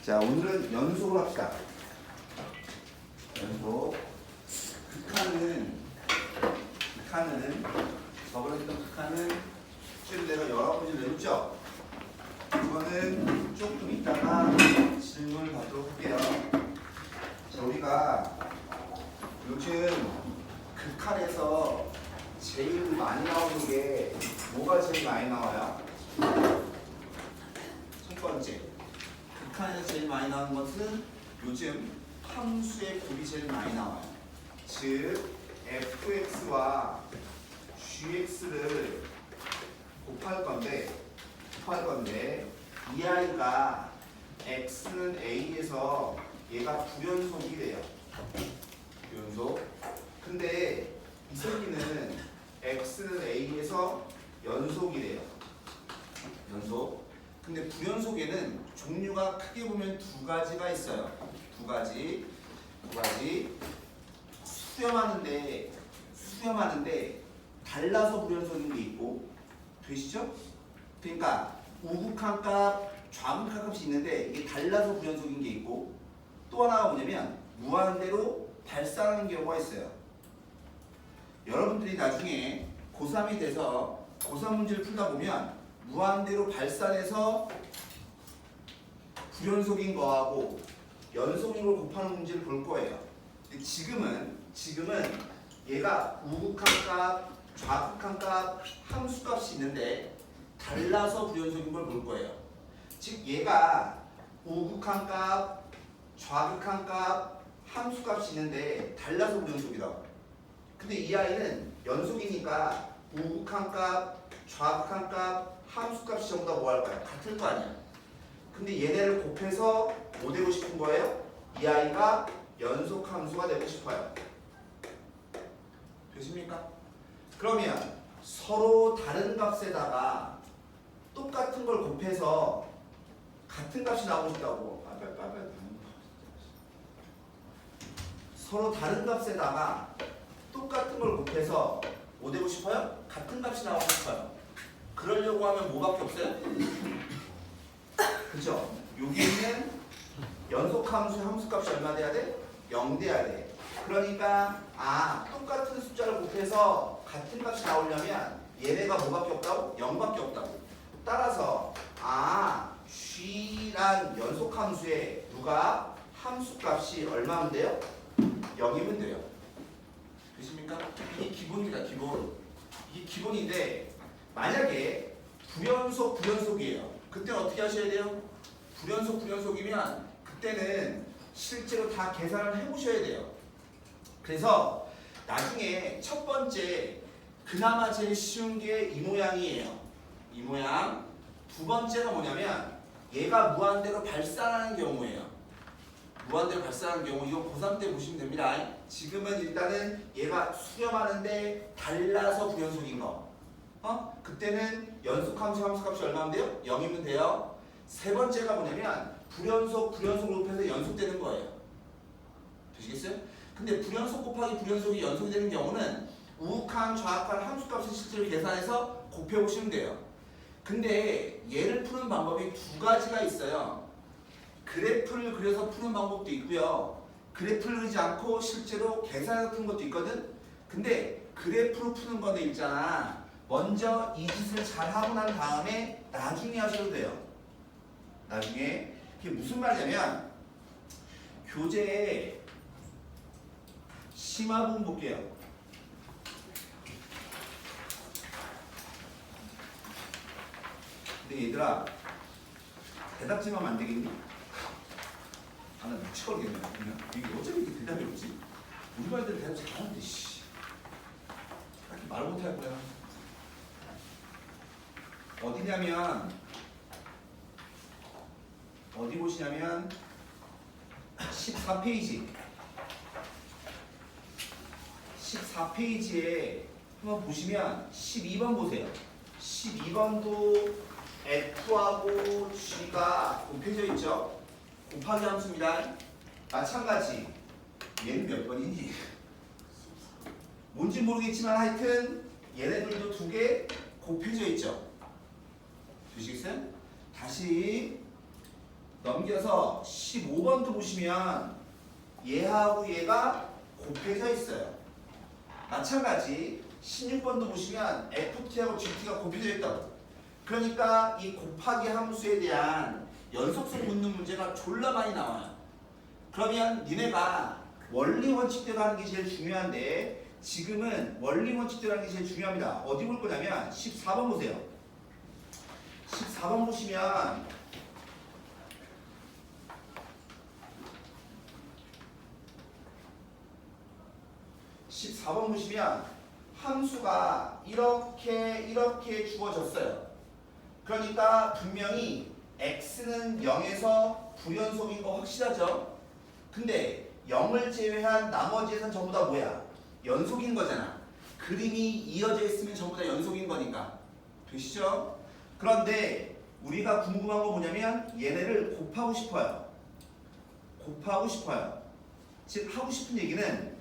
자, 오늘은 연속을 합시다. 연속. 극한은 저번에 했던 극한은 실제로 내가 19문제를 내줬죠? 이거는 조금 이따가 질문을 받도록 할게요. 자, 우리가 요즘 극한에서 제일 많이 나오는 게 뭐가 제일 많이 나와요? 첫 번째, 극한에서 제일 많이 나오는 것은 요즘 함수의 곱이 제일 많이 나와요. 즉 fx와 gx를 곱할 건데 이 아이가 x는 a에서 얘가 불연속이래요. 불연속. 근데 이 새끼는 x는 a에서 연속이래요. 연속. 근데 불연속에는 종류가 크게 보면 두 가지가 있어요. 두 가지. 수렴하는데 달라서 불연속인 게 있고, 되시죠? 그러니까 우극한 값, 좌극한 값이 있는데 이게 달라서 불연속인 게 있고, 또 하나가 뭐냐면 무한대로 발산하는 경우가 있어요. 여러분들이 나중에 고3이 돼서 고3 문제를 풀다 보면 무한대로 발산해서 불연속인 거하고 연속인 걸 곱하는 문제를 볼 거예요. 근데 지금은 얘가 우극한 값, 좌극한 값, 함수값이 있는데 달라서 불연속인 걸 볼 거예요. 즉 얘가 우극한 값, 좌극한 값, 함수값이 있는데 달라서 불연속이라고. 근데 이 아이는 연속이니까 우극한 값, 좌극한 값, 함수값이 전부 다 뭐 할까요? 같을 거 아니야. 근데 얘네를 곱해서 뭐 되고 싶은 거예요? 이 아이가 연속 함수가 되고 싶어요. 되십니까? 그러면 서로 다른 값에다가 똑같은 걸 곱해서 같은 값이 나오고 싶다고. 서로 다른 값에다가 똑같은 걸 곱해서 뭐 되고 싶어요? 같은 값이 나오고 싶어요. 그러려고 하면 뭐밖에 없어요? 그죠? 여기는 연속함수 함수값이 얼마 돼야 돼? 0 돼야 돼. 그러니까 똑같은 숫자를 곱해서 같은 값이 나오려면 얘네가 뭐밖에 없다고? 0밖에 없다고. 따라서 g란 연속함수에 누가 함수값이 얼마면 돼요? 0이면 돼요. 되십니까? 이게 기본이다, 기본. 이게 기본인데 만약에 불연속이에요. 그때는 어떻게 하셔야 돼요? 불연속이면 그때는 실제로 다 계산을 해보셔야 돼요. 그래서 나중에 첫 번째 그나마 제일 쉬운 게 이 모양이에요. 이 모양. 두 번째가 뭐냐면 얘가 무한대로 발산하는 경우예요. 무한대로 발산하는 경우 이거 고3 때 보시면 됩니다. 지금은 일단은 얘가 수렴하는데 달라서 불연속인 거. 그때는 연속함수 함수값이 얼마면 돼요? 0이면 돼요. 세 번째가 뭐냐면 불연속을 곱해서 연속되는 거예요. 되시겠어요? 근데 불연속 곱하기 불연속이 연속이 되는 경우는 우극한, 좌극한 함수값을 실제로 계산해서 곱해보시면 돼요. 근데 얘를 푸는 방법이 두 가지가 있어요. 그래프를 그려서 푸는 방법도 있고요. 그래프를 그리지 않고 실제로 계산해서 푸는 것도 있거든. 근데 그래프로 푸는 거는 있잖아. 먼저 이 짓을 잘 하고 난 다음에 나중에 하셔도 돼요. 나중에. 그게 무슨 말이냐면 교재에 심화 부분 볼게요. 근데 얘들아 대답지만 안 되겠니? 나 미쳐버리겠네. 이게 어차피 이렇게 대답이 없지? 우리 말들 대답 잘하는데 딱히 말 못할 거야. 어디냐면 어디 보시냐면 14페이지에 한번 보시면 12번 보세요. 12번도 F하고 G가 곱해져 있죠. 곱하기 함수입니다. 마찬가지. 얘는 몇 번이니? 뭔지 모르겠지만 하여튼 얘네들도 두 개 곱해져 있죠. 되시겠어요? 다시 넘겨서 15번도 보시면 얘하고 얘가 곱해져 있어요. 마찬가지 16번도 보시면 ft하고 gt가 곱해져 있다고. 그러니까 이 곱하기 함수에 대한 연속성 묻는 문제가 졸라 많이 나와요. 그러면 니네가 원리 원칙대로 하는 게 제일 중요한데 지금은 원리 원칙대로 하는 게 제일 중요합니다. 어디 볼 거냐면 14번 보세요. 14번 보시면 함수가 이렇게 주어졌어요. 그러니까 분명히 x는 0에서 불연속인 거 확실하죠? 근데 0을 제외한 나머지에선 전부 다 뭐야? 연속인 거잖아. 그림이 이어져 있으면 전부 다 연속인 거니까. 되시죠? 그런데 우리가 궁금한 거 뭐냐면 얘네를 곱하고 싶어요. 즉 하고 싶은 얘기는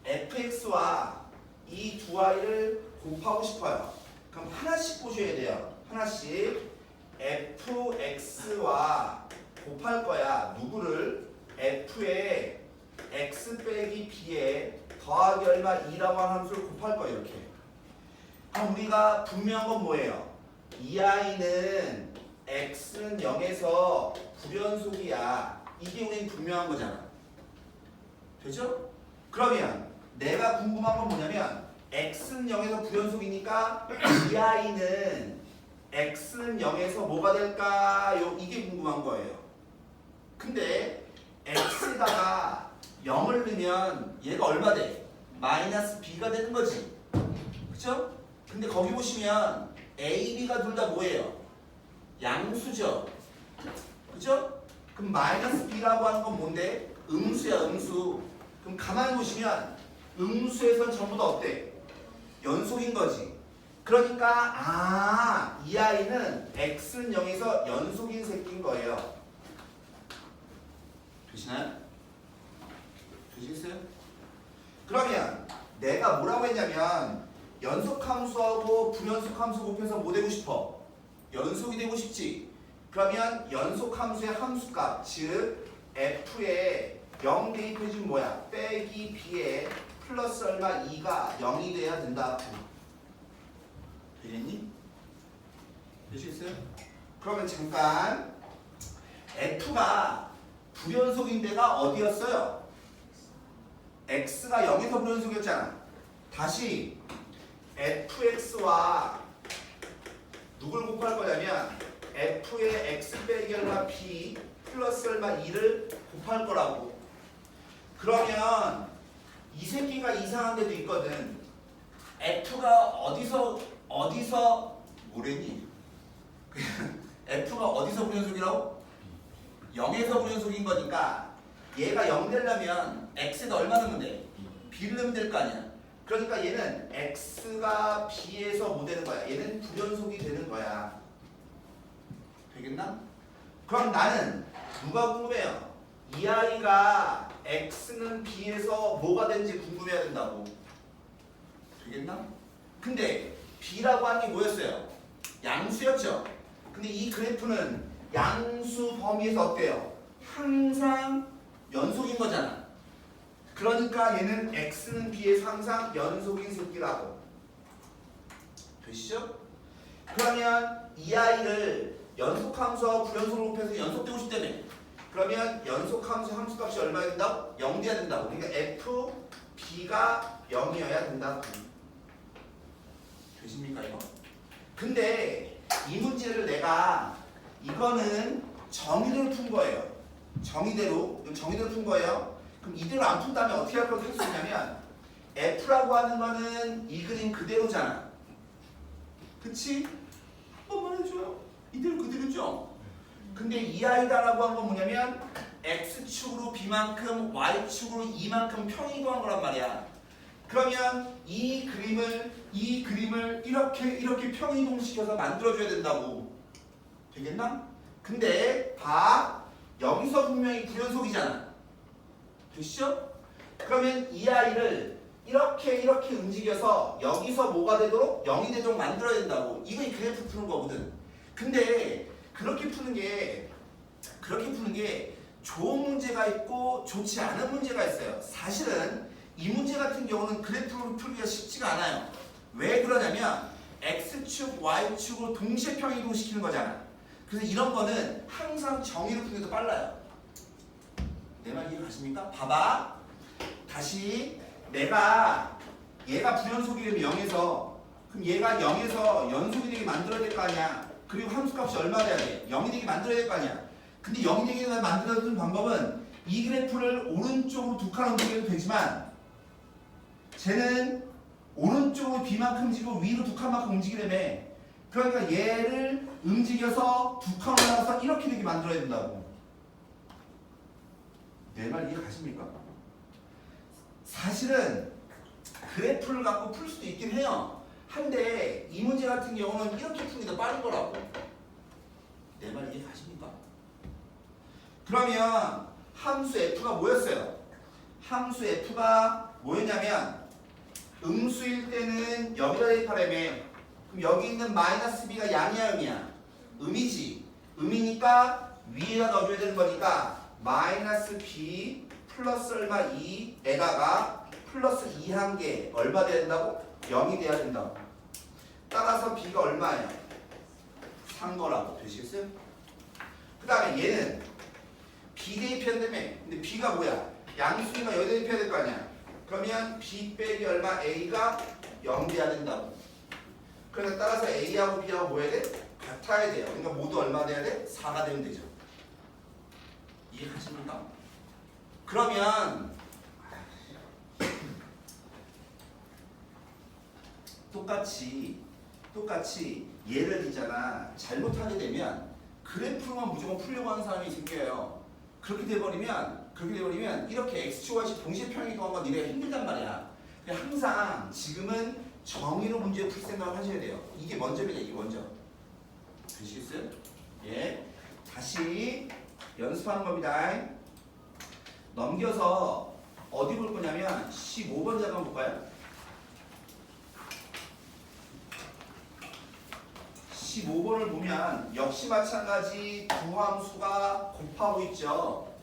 fx와 이 두 아이를 곱하고 싶어요. 그럼 하나씩 보셔야 돼요. 하나씩 fx와 곱할 거야. 누구를? f에 x 빼기 b에 더하기 얼마 2라고 하는 함수를 곱할 거야. 이렇게. 그럼 우리가 분명한 건 뭐예요? 이 아이는 x는 0에서 불연속이야. 이게 우리는 분명한 거잖아. 되죠? 그러면 내가 궁금한 건 뭐냐면 x는 0에서 불연속이니까 이 아이는 x는 0에서 뭐가 될까요? 이게 궁금한 거예요. 근데 x에다가 0을 넣으면 얘가 얼마 돼? 마이너스 b가 되는 거지. 그쵸? 근데 거기 보시면 a, b가 둘 다 뭐예요? 양수죠. 그죠? 그럼 마이너스 b라고 하는 건 뭔데? 음수야, 음수. 그럼 가만히 보시면 음수에선 전부 다 어때? 연속인 거지. 그러니까 이 아이는 x는 0에서 연속인 새끼인 거예요. 되시나요? 되시겠어요? 그러면 내가 뭐라고 했냐면 연속함수하고 불연속함수 곱해서 뭐 되고 싶어? 연속이 되고 싶지. 그러면 연속함수의 함수값 즉 f에 0 대입해주면 뭐야? 빼기 b에 플러스 얼마 2가 0이 돼야 된다. 되겠니? 되시겠어요? 그러면 잠깐 f가 불연속인 데가 어디였어요? x가 0에서 불연속이었잖아. 다시 fx와 누굴 곱할 거냐면 f의 x 빼기 얼마 b 플러스 얼마 2를 곱할 거라고. 그러면 이 새끼가 이상한 데도 있거든. f가 어디서 뭐랬니? f가 어디서 불연속이라고? 0에서 불연속인 거니까 얘가 0 되려면 x에다 얼마 넣으면 돼? b를 넣으면 될 거 아니야. 그러니까 얘는 x가 b에서 뭐 되는 거야? 얘는 불연속이 되는 거야. 되겠나? 그럼 나는 누가 궁금해요? 이 아이가 x는 b에서 뭐가 되는지 궁금해야 된다고. 되겠나? 근데 b라고 하는 게 뭐였어요? 양수였죠? 근데 이 그래프는 양수 범위에서 어때요? 항상 연속인 거잖아. 그러니까 얘는 x는 b에서 항상 연속인 새끼라고. 되시죠? 그러면 이 아이를 연속함수와 불연속으로 곱해서 연속되고 싶다며. 그러면 연속함수 함수값이 얼마야 된다고? 0 돼야 된다고. 그러니까 f, b가 0이어야 된다고. 되십니까 이거? 근데 이 문제를 내가 이거는 정의대로 푼 거예요. 정의대로 푼 거예요. 그럼 이대로 안 푼다면 어떻게 할 수 있냐면 f라고 하는 거는 이 그림 그대로잖아. 그치? 한 번만 해줘요. 이대로 그대로죠? 근데 이 아이다라고 한 건 뭐냐면 x축으로 b만큼 y축으로 이만큼 평이 구한 거란 말이야. 그러면 이 그림을 이렇게 평이동시켜서 만들어줘야 된다고. 되겠나? 근데 봐. 여기서 분명히 불연속이잖아. 되시죠? 그러면 이 아이를 이렇게 움직여서 여기서 뭐가 되도록 0이 되도록 만들어야 된다고. 이거 이 그래프 푸는 거거든. 근데 그렇게 푸는 게 그렇게 푸는 게 좋은 문제가 있고 좋지 않은 문제가 있어요. 사실은 이 문제 같은 경우는 그래프로 풀기가 쉽지가 않아요. 왜 그러냐면 X축, Y축으로 동시에 평이동시키는 거잖아. 그래서 이런 거는 항상 정의로 푸는 게 더 빨라요. 내 말 이해 가십니까? 봐봐. 다시 내가 얘가 불연속이면 0에서 그럼 얘가 0에서 연속이 되게 만들어야 될 거 아니야. 그리고 함수값이 얼마 돼야 돼? 0이 되게 만들어야 될 거 아니야. 근데 0이 되게 만들어주는 방법은 이 그래프를 오른쪽으로 두 칸 움직여도 되지만 쟤는 오른쪽으로 B만큼 움직이고 위로 두 칸만큼 움직이려면 그러니까 얘를 움직여서 두 칸 올라가서 이렇게 되게 만들어야 된다고. 내 말 이해 가십니까? 사실은 그래프를 갖고 풀 수도 있긴 해요. 한데 이 문제 같은 경우는 이렇게 풀기 더 빠른 거라고. 내 말 이해 가십니까? 그러면 함수 f가 뭐였어요? 함수 f가 뭐였냐면 음수일 때는 여기다 대입하라며. 그럼 여기 있는 마이너스 b가 양이야 음이야? 음이지. 음이니까 위에다 넣어줘야 되는 거니까 마이너스 b 플러스 얼마 2에다가 플러스 2한 개 얼마 돼야 된다고? 0이 돼야 된다고. 따라서 b가 얼마예요? 3 거라고. 되시겠어요? 그 다음에 얘는 b 대입해야 되며. 근데 b가 뭐야? 양수니까 여기 대입해야 될 거 아니야. 그러면 b 빼기 얼마? a가 0 돼야 된다고. 그러니까 따라서 a하고 b하고 뭐 해야 돼? 같아야 돼요. 그러니까 모두 얼마 돼야 돼? 4가 되면 되죠. 이해하십니까? 그러면 똑같이 예를 들잖아. 잘못하게 되면 그래프로만 무조건 풀려고 하는 사람이 생겨요. 그렇게 돼버리면 이렇게 x축 y축 동시에 평행이동한 건 니네가 힘들단 말이야. 항상 지금은 정의로 문제 풀 생각을 하셔야 돼요. 이게 먼저입니다. 이게 먼저. 되시겠어요? 예. 다시 연습하는 겁니다. 넘겨서 어디 볼 거냐면 15번 잠깐 볼까요? 15번을 보면 역시 마찬가지 두 함수가 곱하고 있죠.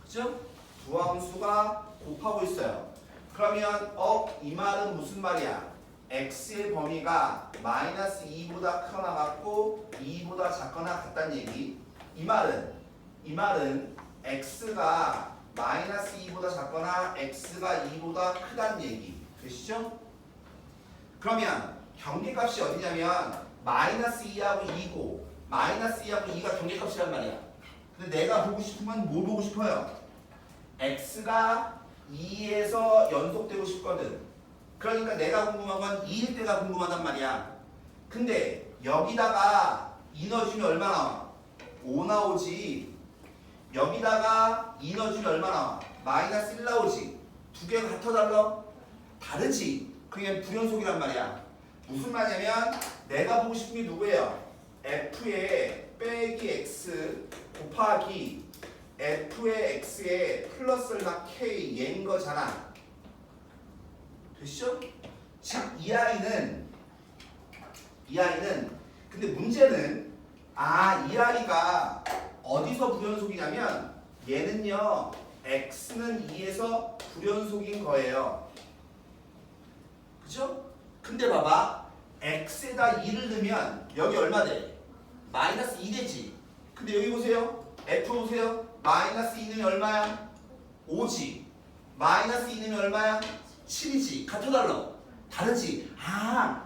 그죠? 두 함수가 곱하고 있어요. 그러면 이 말은 무슨 말이야? x의 범위가 마이너스 2보다 크거나 같고 2보다 작거나 같다는 얘기. 이 말은 x가 마이너스 2보다 작거나 x가 2보다 크다는 얘기. 되시죠? 그러면 경계값이 어디냐면 마이너스 2하고 2고 마이너스 2하고 2가 경계값이란 말이야. 근데 내가 보고 싶은 건 뭘 보고 싶어요? x가 2에서 연속되고 싶거든. 그러니까 내가 궁금한 건 2일 때가 궁금하단 말이야. 근데 여기다가 2 넣어주면 얼마 나와? 5 나오지. 여기다가 2 넣어주면 얼마 나와? 마이너스 1 나오지. 두 개가 같아 달라? 다르지. 그게 불연속이란 말이야. 무슨 말이냐면 내가 보고 싶은 게 누구예요? f의 빼기 x 곱하기 f의 x에 플러스 얼마 k 얘인 거잖아. 되시죠? 즉 이 아이는 근데 문제는 이 아이가 어디서 불연속이냐면 얘는요 x는 2에서 불연속인 거예요. 그죠? 근데 봐봐 x에다 2를 넣으면 여기 얼마 돼? 마이너스 2 되지. 근데 여기 보세요. f 보세요. 마이너스 2는 얼마야? 5지. 마이너스 2는 얼마야? 7이지. 같아 달라? 다르지.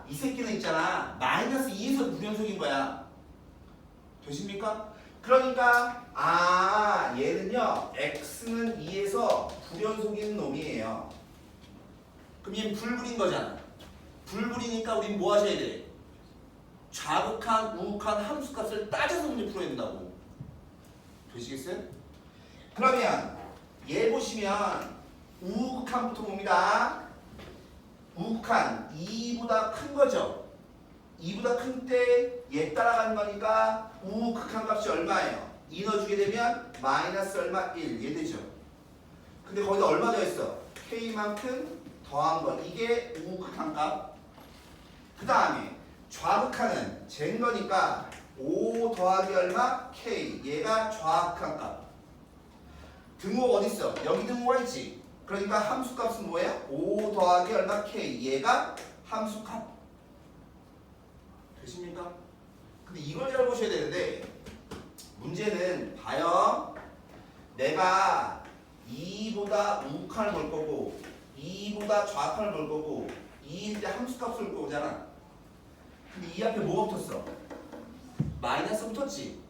이 새끼는 있잖아. 마이너스 2에서 불연속인 거야. 되십니까? 그러니까 얘는요 x는 2에서 불연속인 놈이에요. 그럼 얘는 불불인 거잖아. 불불이니까 우린 뭐 하셔야 돼? 좌극한, 우극한 함수값을 따져서 문제 풀어야 된다고. 되시겠어요? 그러면 얘 보시면 우극한부터 봅니다. 우극한 2보다 큰 거죠. 2보다 큰 때 얘 따라가는 거니까 우극한 값이 얼마예요? 2 넣어주게 되면 마이너스 얼마? 1 얘 되죠. 근데 거기다 얼마 더했어? k만큼 더한 거. 이게 우극한 값. 그 다음에 좌극한은 잰 거니까 5 더하기 얼마? K. 얘가 정확한 값. 등호가 어디 있어? 여기 등호가 있지. 그러니까 함수값은 뭐예요? 5 더하기 얼마? K. 얘가 함수값. 되십니까? 근데 이걸 잘 보셔야 되는데 문제는 봐요. 내가 2보다 우칸을 볼 거고 2보다 좌칸을 볼 거고 2일 때 함수값을 볼 거잖아. 근데 이 앞에 뭐가 붙었어? 마이너스 붙었지.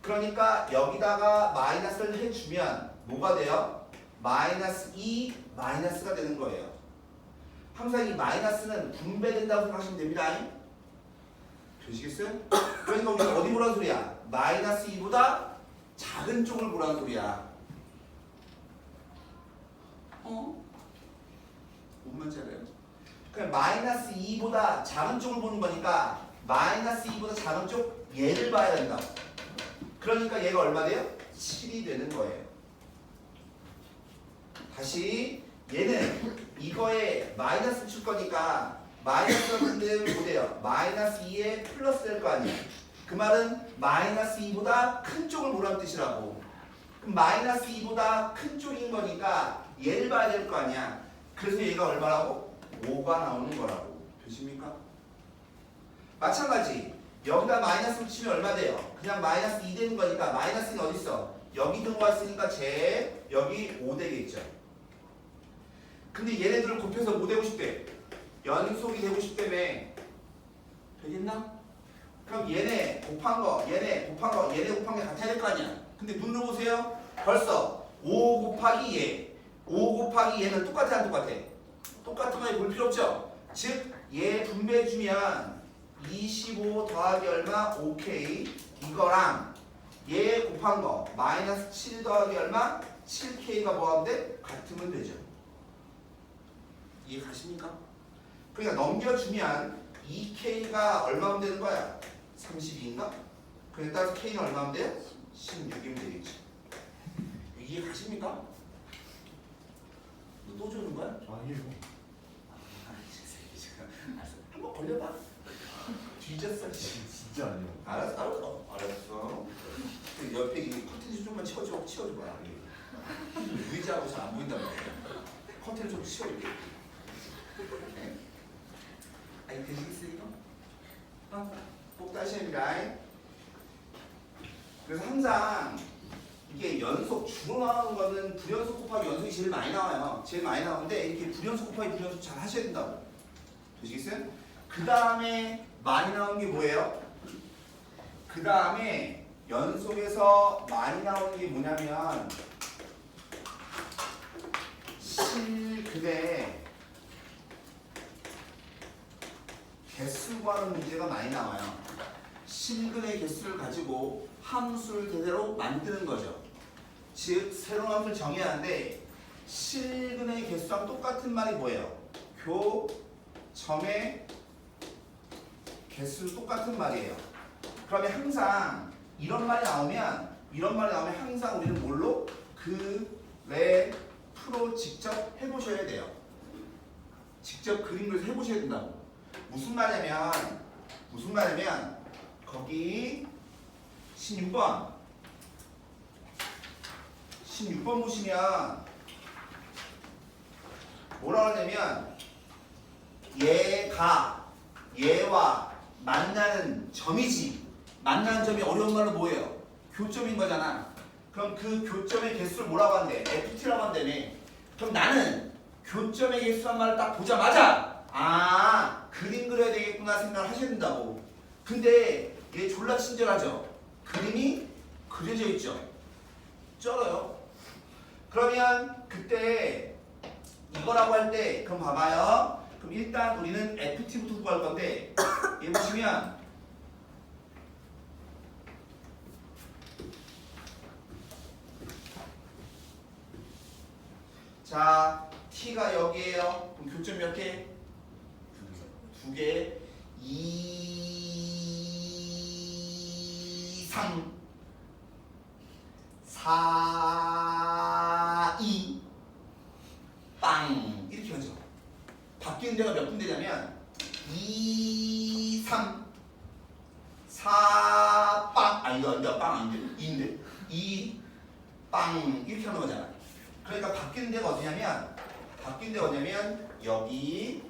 그러니까 여기다가 마이너스를 해주면 뭐가 돼요? 마이너스 2 마이너스가 되는 거예요. 항상 이 마이너스는 분배된다고 생각하시면 됩니다. 되시겠어요? 그러니까 우리가 어디 보라는 소리야? 마이너스 2보다 작은 쪽을 보라는 소리야. 뭔 말인지 알아요? 그냥 마이너스 2보다 작은 쪽을 보는 거니까 마이너스 2보다 작은 쪽 얘를 봐야 된다. 그러니까 얘가 얼마 돼요? 7이 되는 거예요. 다시 얘는 이거에 마이너스 줄 거니까 마이너스가 붙으면 뭐 돼요? 마이너스 2에 플러스 될 거 아니야. 그 말은 마이너스 2보다 큰 쪽을 보라는 뜻이라고. 그럼 마이너스 2보다 큰 쪽인 거니까 얘를 봐야 될 거 아니야. 그래서 얘가 얼마라고? 5가 나오는 거라고. 되십니까? 마찬가지 여기다 마이너스 붙이면 얼마 돼요? 그냥 마이너스 2 되는 거니까 마이너스 2는 어디 있어? 여기 들어와 있으니까 제 여기 5 되겠죠. 근데 얘네들을 곱해서 뭐 되고 싶대? 연속이 되고 싶다며. 되겠나? 그럼 얘네 곱한 거, 얘네 곱한 거, 얘네 곱한 게 같아야 될 거 아니야. 근데 눌러보세요. 벌써 5 곱하기 얘, 5 곱하기 얘는 똑같아 안 똑같아? 똑같은 거에 볼 필요 없죠. 즉 얘 분배해주면 25 더하기 얼마? 5K 이거랑 얘 곱한 거 마이너스 7 더하기 얼마? 7K가 뭐하면 돼? 같으면 되죠. 이해 가십니까? 그러니까 넘겨주면 2K가 얼마면 되는 거야? 32인가? 그러니까 따라서 K는 얼마면 돼요? 16이면 되겠지. 이해 가십니까? 너 또 주는 거야? 아니에요. 한번 걸려봐. 뒤졌어. 진짜 아니에요. 알았어. 그 옆에 이 커튼 좀만 치워줘봐. 의자하고 잘 안 보인단 말이야. 커튼 좀 치워줄게. 아니 되시겠어요 이거? 꼭 따셔야 됩니다. 그래서 항상 이게 연속 주로 나오는 거는 불연속 곱하기 연속이 제일 많이 나와요. 제일 많이 나오는데 이렇게 불연속 곱하기 불연속 잘 하셔야 된다고. 되시겠어요? 그 다음에 많이 나오는 게 뭐예요? 그 다음에 연속에서 많이 나오는 게 뭐냐면 실근의 개수 구하는 문제가 많이 나와요. 실근의 개수를 가지고 함수를 대대로 만드는 거죠. 즉 새로운 함수를 정해야 하는데 실근의 개수랑 똑같은 말이 뭐예요? 교점의 개수 똑같은 말이에요. 그러면 항상 이런 말이 나오면 항상 우리는 뭘로? 그래프로 직접 해보셔야 돼요. 직접 그림 그려서 해보셔야 된다고. 무슨 말이냐면 거기 16번 보시면 뭐라고 하냐면 얘와 만나는 점이지. 만나는 점이 어려운 말로 뭐예요? 교점인 거잖아. 그럼 그 교점의 개수를 뭐라고 한대? FT라고 한다며. 그럼 나는 교점의 개수란 말을 딱 보자마자 그림 그려야 되겠구나 생각을 하셔야 된다고. 근데 얘 졸라 친절하죠? 그림이 그려져 있죠? 쩔어요. 그러면 그때 이거라고 할 때 그럼 봐봐요. 그럼 일단 우리는 FT부터 구할 건데 얘 보시면 자 T가 여기에요. 그럼 교점 몇 개? 두 개. 2, 3, 4, 2, 빵 이렇게 하죠. 바뀌는 데가 몇 군데냐면 2, 3, 4, 빵 이렇게 하는 거잖아. 그러니까 바뀌는 데가 어디냐면 여기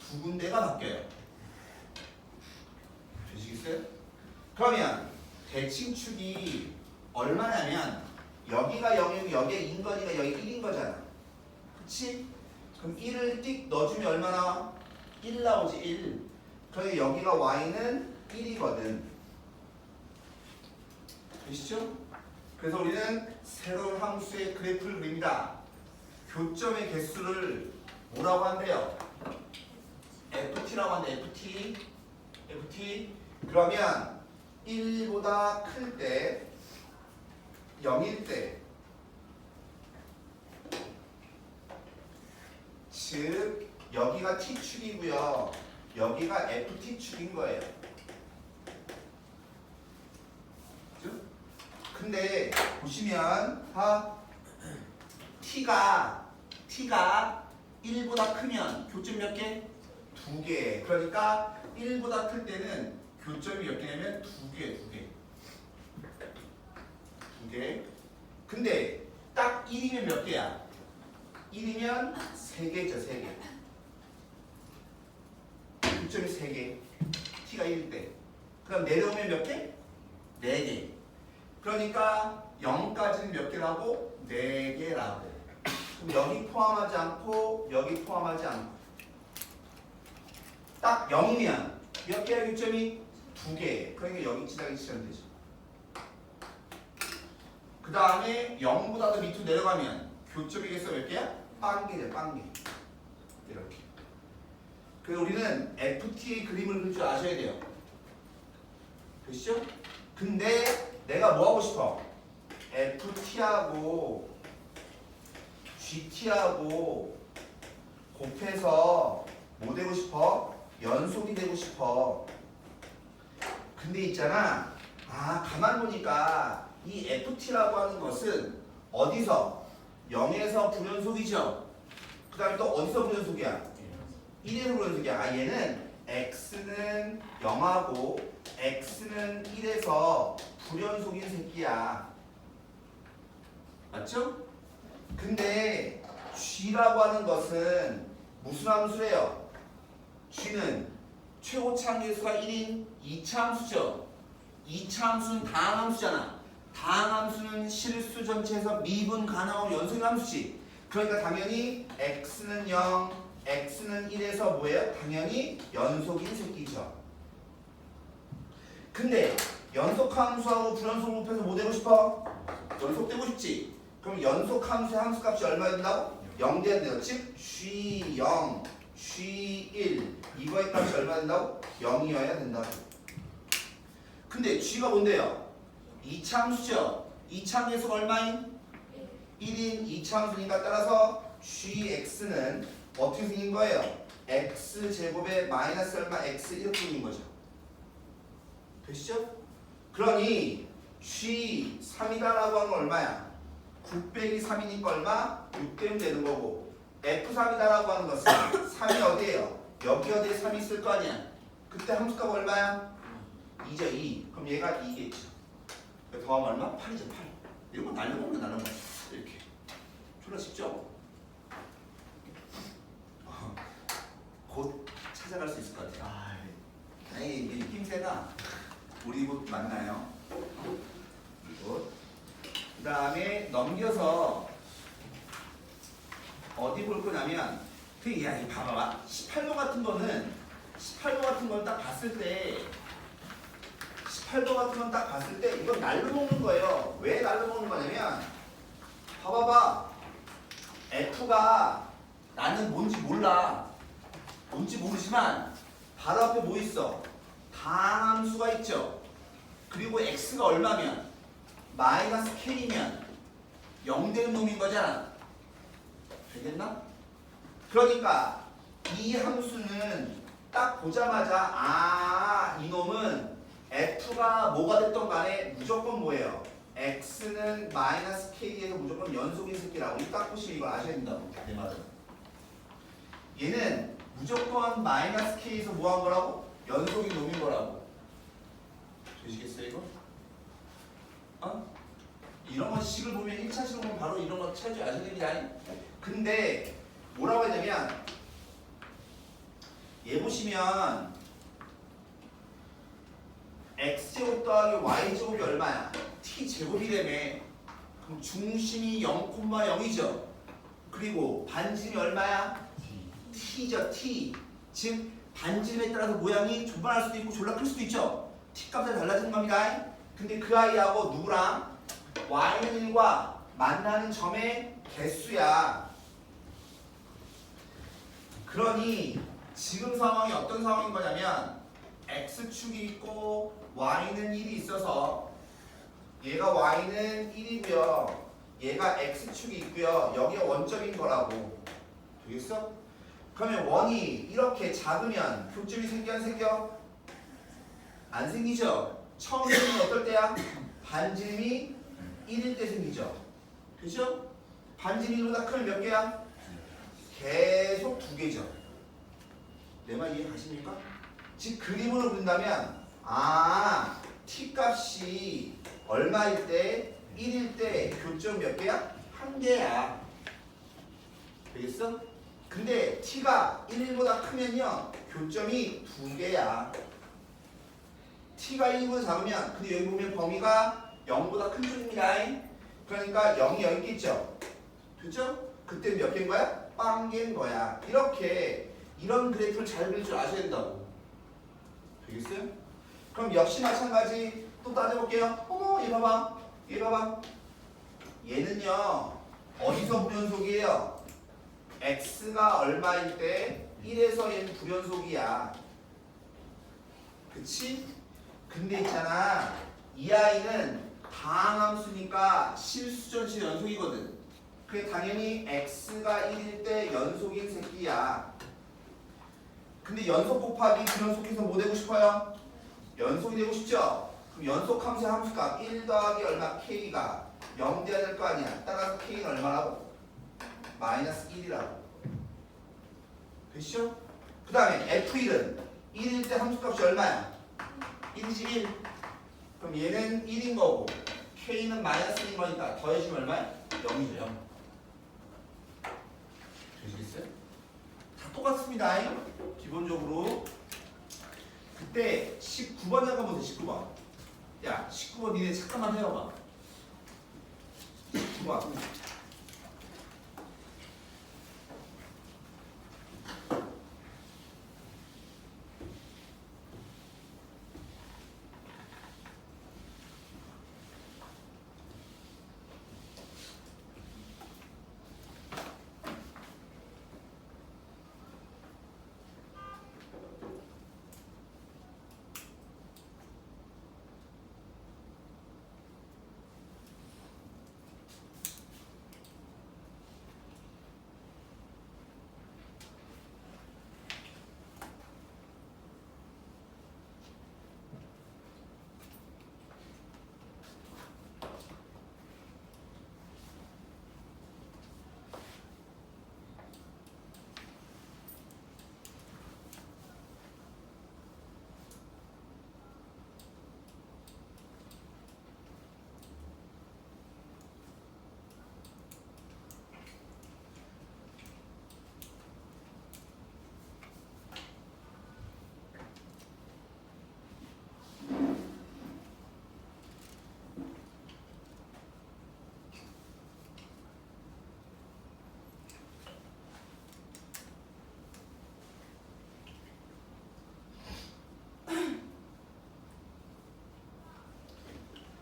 두 군데가 바뀌어요. 되시겠어요? 그러면 대칭축이 얼마냐면 여기가 0이고 여기에 인거리가 여기 1인 거잖아. 그치? 그럼 1을 띡 넣어주면 얼마 나와? 1 나오지 1. 그러니까 여기가 y는 1이거든. 되시죠? 그래서 우리는 새로운 함수의 그래프를 그립니다. 교점의 개수를 뭐라고 한대요? ft라고 한대. ft. 그러면 1보다 클 때 0일 때 즉 여기가 t축이고요. 여기가 ft축인 거예요. 그죠? 근데 보시면 t가 1보다 크면 교점 몇 개? 2개. 그러니까 1보다 클 때는 교점이 몇 개냐면 2개. 근데 딱 1이면 몇 개야? 1이면 3개죠, 3개. 교점이 3개. t가 1일 때. 그럼 내려오면 몇 개? 4개. 그러니까 0까지는 몇 개라고? 4개라고. 그럼 여기 포함하지 않고 여기 포함하지 않고 딱 0이면 몇 개야 교점이? 2개. 그러니까 여기 지나게 치면 되죠. 그 다음에 0보다 더 밑으로 내려가면 교점의 개수가 몇 개야? 빵개죠, 빵개. 이렇게. 그래서 우리는 FT의 그림을 그릴 줄 아셔야 돼요. 되시죠? 근데 내가 뭐 하고 싶어? FT하고 GT하고 곱해서 뭐 되고 싶어? 연속이 되고 싶어. 근데 있잖아. 가만 보니까 이 FT라고 하는 것은 어디서? 0에서 불연속이죠. 그 다음에 또 어디서 불연속이야? 1에서 불연속이야. 얘는 X는 0하고 X는 1에서 불연속인 새끼야. 맞죠? 근데 G라고 하는 것은 무슨 함수래요? G는 최고차 함수가 1인 2차 함수죠. 2차 함수는 다항함수잖아. 다항함수는 실수 전체에서 미분 가능하고 연속인 함수지. 그러니까 당연히 x는 0, x는 1에서 뭐예요? 당연히 연속인 새끼죠. 근데 연속함수하고 불연속을 곱해서 뭐 되고 싶어? 연속되고 싶지. 그럼 연속함수의 함수값이 얼마 된다고? 0 돼야 돼요. 즉 G0, G1 이거의 값이 얼마 된다고? 0이어야 된다고. 근데 G가 뭔데요? 2차 함수죠. 2차 함수가 얼마인? 1인 2차 함수니까 따라서 gx는 어떻게 생긴 거예요? x제곱에 마이너스 얼마 x 이렇게 생긴 거죠. 되시죠? 그러니 g 3이다라고 하는 건 얼마야? 9 빼기 3이니까 얼마? 6 되면 되는 거고 f3이다라고 하는 것은 3이 어디에요? 여기 어디에 3이 있을 거 아니야? 그때 함수값 얼마야? 2죠 2. 그럼 얘가 2겠죠. 더하면 얼마? 8이죠 8. 이런 거 날려먹는 거 이렇게 졸라 쉽죠? 곧 찾아갈 수 있을 것 같아요. 이 힘세가 우리 곧 만나요. 그 다음에 넘겨서 어디 볼 거냐면 야, 이 봐봐. 18도 같은 거는 딱 봤을 때 18도 같은 건 딱 봤을 때 이건 날로 먹는 거예요. 왜 날로 먹는 거냐면 봐봐봐. F가 나는 뭔지 몰라. 뭔지 모르지만 바로 앞에 뭐 있어? 다함수가 있죠. 그리고 X가 얼마면? 마이너스 K면 0 되는 놈인 거잖아. 되겠나? 그러니까 이 함수는 딱 보자마자 이놈은 F가 뭐가 됐던 간에 무조건 뭐예요? X는 마이너스 K에서 무조건 연속인 새끼라고. 이 딱 보시면 이거 아셔야 된다고. 내 말은. 얘는 무조건 마이너스 K에서 뭐 한 거라고? 연속인 놈인 거라고. 되시겠어요 이거? 어? 이런 거 식을 보면 1차 식을 보면 바로 이런 거 찾을 줄 아셔야 됩니다. 근데 뭐라고 하냐면 얘 보시면 x제곱 더하기 y제곱이 얼마야? t제곱이라며. 그럼 중심이 0,0이죠. 그리고 반지름이 얼마야? t죠. t. 즉 반지름에 따라서 모양이 조만할 수도 있고 졸라 클 수도 있죠. t 값이 달라지는 겁니다. 근데 그 아이하고 누구랑? y는 1과 만나는 점의 개수야. 그러니 지금 상황이 어떤 상황인 거냐면 x축이 있고 y는 1이 있어서 얘가 y는 1이고요. 얘가 x축이 있고요. 여기가 원점인 거라고. 되겠어? 그러면 원이 이렇게 작으면 교점이 생겨 안 생겨? 안 생기죠? 처음 생기는 어떨 때야? 반지름이 1일 때 생기죠. 그죠? 반지름이 1보다 크면 몇 개야? 계속 2개죠. 내 말 이해 가십니까? 즉 그림으로 본다면 t 값이 얼마일 때? 1일 때 교점 몇 개야? 1개야. 되겠어? 근데 t가 1보다 크면요 교점이 2개야. t가 1보다 작으면 근데 여기 보면 범위가 0보다 큰 쪽입니다. 그러니까 0이 여기 있겠죠. 그죠? 그때 몇 개인 거야? 빵 개인 거야. 이렇게 이런 그래프를 잘 그릴 줄 아셔야 된다고. 되겠어요? 그럼 역시 마찬가지 또 따져볼게요. 어머 얘 봐봐. 얘 봐봐. 얘는요 어디서 불연속이에요? x가 얼마일 때 1에서 얘는 불연속이야. 그치? 근데 있잖아 이 아이는 다항함수니까 실수전치 연속이거든. 그게 당연히 x가 1일 때 연속인 새끼야. 근데 연속 곱하기 불연속해서 뭐 되고 싶어요? 연속이 되고 싶죠? 그럼 연속함수의 함수값 1 더하기 얼마 k가 0 돼야 될 거 아니야. 따라서 k는 얼마라고? 마이너스 1이라고. 됐죠? 그 다음에 f1은 1일 때 함수값이 얼마야? 1이지 1. 그럼 얘는 1인 거고 k는 마이너스 1인 거니까 더해주면 얼마야? 0이죠 0. 되시겠어요? 다 똑같습니다. 기본적으로. 그때 19번 잠깐 보세요. 19번. 야 19번 니네 잠깐만 해봐봐. 19번.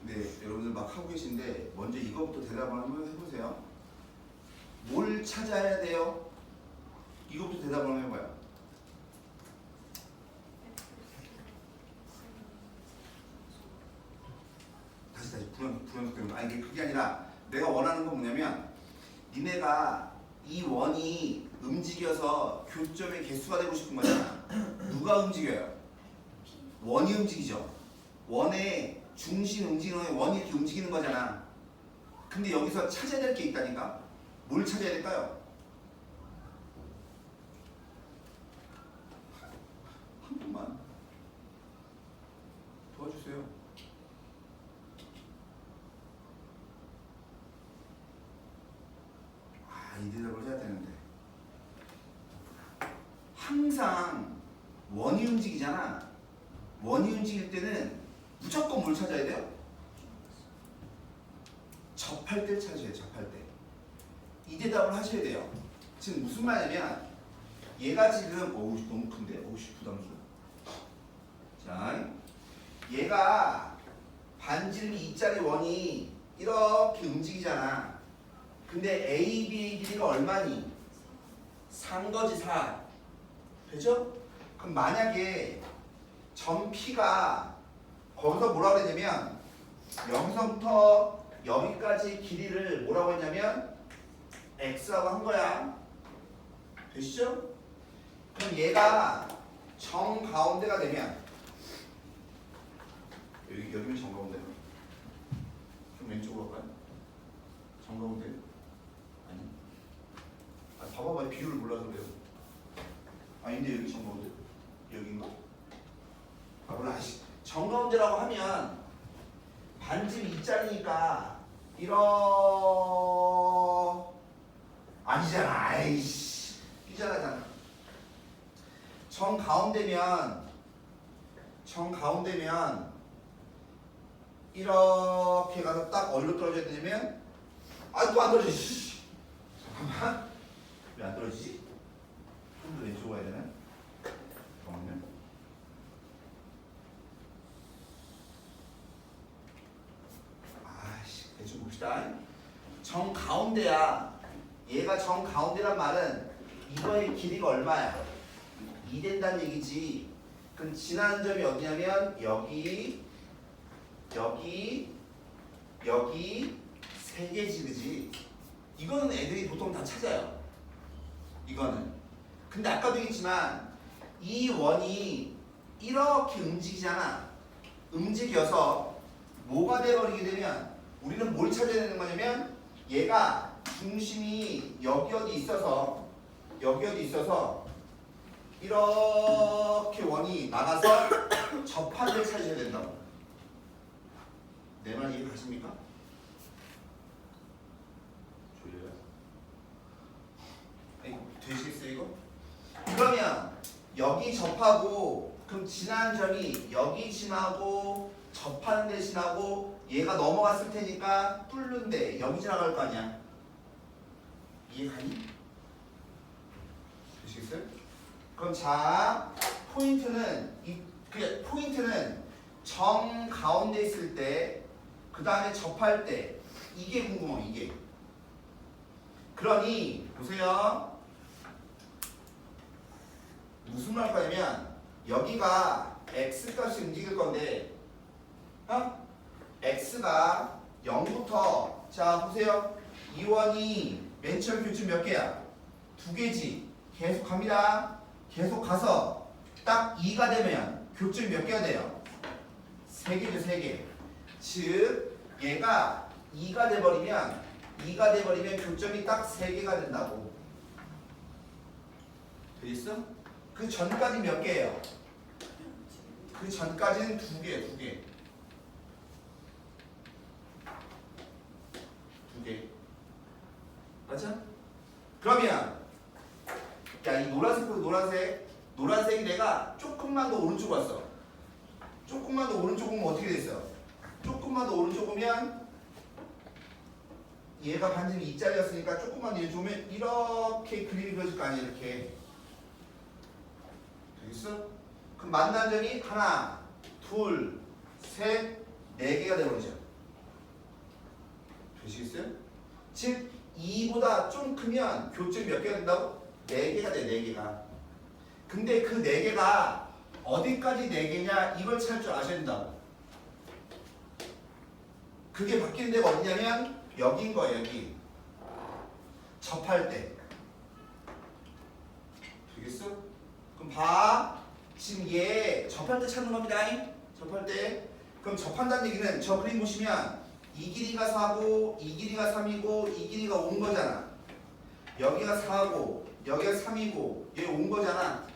네, 여러분들 막 하고 계신데 먼저 이거부터 대답을 한번 해보세요. 뭘 찾아야 돼요? 이거부터 대답을 한번 해봐요. 다시 불연속 때문에. 아니 그게 아니라 내가 원하는 건 뭐냐면 니네가 이 원이 움직여서 교점의 개수가 되고 싶은 거잖아. 누가 움직여요? 원이 움직이죠. 원의 중심 움직이는 원이 이렇게 움직이는 거잖아. 근데 여기서 찾아야 될 게 있다니까. 뭘 찾아야 될까요? 한 번만 도와주세요. 항상 원이 움직이잖아. 원이 움직일 때는 무조건 뭘 찾아야 돼요? 접할 때 찾아야 돼요. 접할 때. 이 대답을 하셔야 돼요. 지금 무슨 말이냐면 얘가 지금 어우 너무 큰데? 어우 부담스러워. 자, 얘가 반지름이 2짜리 원이 이렇게 움직이잖아. 근데 AB의 길이가 얼마니? 3거지 4. 되죠? 그럼 만약에 점 P가 거기서 뭐라고 했냐면 여기서부터 여기까지 길이를 뭐라고 했냐면 X라고 한 거야. 되시죠? 그럼 얘가 정 가운데가 되면 여기면 정 가운데. 좀 왼쪽으로 할까요? 정 가운데? 아니. 봐봐봐 비율을 몰라서 그래요. 아닌데 여기 정 가운데? 여긴가? 몰라. 정 가운데라고 하면 반지름 2짜리니까 아니잖아. 아이씨. 삐져나잖아. 정 가운데면 이렇게 가서 딱 어디로 떨어져야 되냐면 또 안 떨어지지. 잠깐만. 왜 안 떨어지지? 좀 더 왼쪽으로 가야 되나? 잠깐만요. 대충 봅시다. 정 가운데야. 얘가 정 가운데란 말은 이거의 길이가 얼마야? 2 된다는 얘기지. 그럼 지나는 점이 어디냐면 여기 3개지, 그지? 이거는 애들이 보통 다 찾아요. 이거는. 근데 아까도 얘기했지만 이 원이 이렇게 움직이잖아. 움직여서 뭐가 돼버리게 되면 우리는 뭘 찾아야 되는 거냐면 얘가 중심이 여기 어디 있어서 이렇게 원이 나가서 접하를 찾아야 된다고. 내 말 이해 가십니까? 졸려요? 되시겠어요 이거? 그러면 여기 접하고 그럼 지난 점이 여기 지나고 접하는 데 지나고 얘가 넘어갔을 테니까 뚫는데 여기 지나갈 거 아니야? 이해가니? 되시겠어요? 그럼 자 포인트는 정 가운데 있을 때 그 다음에 접할 때 이게 궁금해. 이게 그러니 보세요. 무슨 말 거냐면 여기가 x값이 움직일 건데 x가 0부터 자 보세요. 이 원이 맨 처음 교점 몇 개야? 2개지. 계속 갑니다. 계속 가서 딱 2가 되면 교점이 몇 개가 돼요? 3개죠. 3개. 즉 얘가 2가 돼버리면 교점이 딱 3개가 된다고. 되겠어? 그 전까지 몇 개예요? 그 전까지는 2개. 2개. 맞아? 그러면 야, 이 노란색이 내가 조금만 더 오른쪽 왔어. 조금만 더 오른쪽 오면 어떻게 됐어? 조금만 더 오른쪽 오면 얘가 반지름 2짜리였으니까 조금만 더 오른쪽 오면 이렇게 그림이 그려질 거 아니야. 이렇게. 되겠어? 그럼 만난 점이 하나, 둘, 셋, 4개가 되버리죠. 되시겠어요? 즉 2보다 좀 크면 교점이 몇 개가 된다고? 4개가 돼. 4개가. 근데 그 4개가 어디까지 4개냐 이걸 찾을 줄 아셔야 된다고. 그게 바뀌는 데가 어디냐면 여기인 거예요. 여기. 접할 때. 되겠어? 그럼 봐. 지금 얘 접할 때 찾는 겁니다. 접할 때. 그럼 접한다는 얘기는 저 그림 보시면 이 길이가 4고 이 길이가 3이고 이 길이가 온 거잖아. 여기가 4고 여기가 3이고 얘 온 거잖아.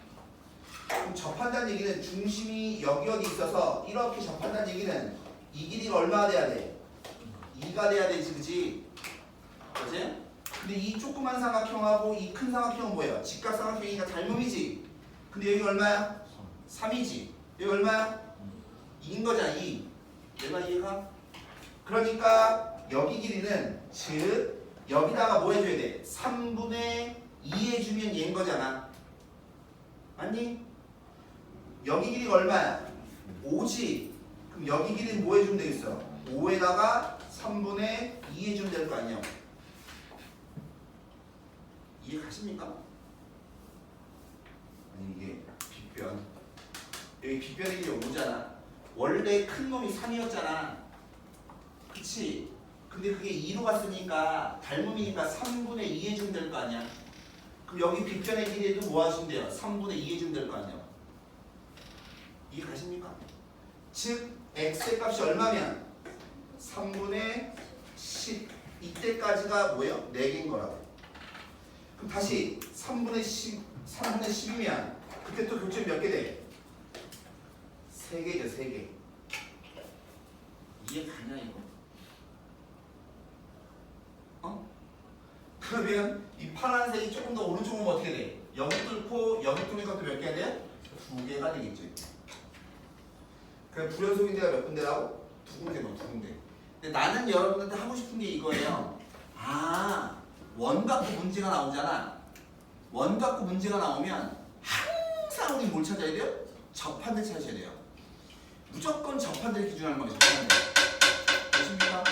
그럼 접한다는 얘기는 중심이 여기 어디 있어서 이렇게 접한다는 얘기는 이 길이가 얼마가 돼야 돼? 2가 돼야 되지, 그치? 그치? 근데 이 조그만 삼각형하고 이 큰 삼각형은 뭐예요? 직각삼각형이니까 닮음이지. 근데 여기 얼마야? 3이지. 여기 얼마야? 2인 거잖아. 2. 내가 이해가? 그러니까 여기 길이는 즉 여기다가 뭐 해줘야 돼? 3분의 2 해주면 얘인 거잖아. 맞니? 여기 길이가 얼마야? 5지. 그럼 여기 길이는 뭐 해주면 되겠어? 5에다가 3분의 2 해주면 될 거 아니야. 이해 가십니까? 아니 이게 빗변. 여기 빗변의 길이 5잖아. 원래 큰 놈이 3이었잖아. 그치? 근데 그게 2로 갔으니까 닮음이니까 3분의 2 해주면 될 거 아니야. 그럼 여기 빗변의 길이에도 뭐 하시면 돼요? 3분의 2 해주면 될 거 아니야. 이해 가십니까? 즉 x의 값이 얼마면 3분의 10 이때까지가 뭐예요? 4개인 거라고. 그럼 다시 3분의 10이면 그때 또 교점이 몇 개 돼? 3개죠. 3개. 이해 가냐 이거? 어? 그러면 이 파란색이 조금 더 오른쪽 오면 어떻게 돼? 여기 뚫고 여기 뚫는 것도 몇 개가 돼요? 2개가 되겠죠. 그럼 불연속인데가 몇 군데라고? 2군데 뭐 2군데. 근데 나는 여러분한테 하고 싶은 게 이거예요. 아, 원 갖고 문제가 나오잖아. 원 갖고 문제가 나오면 항상 우리 뭘 찾아야 돼요? 접한대 찾아야 돼요. 무조건 접한대를 기준하는 거예요. 접한대. 되십니까?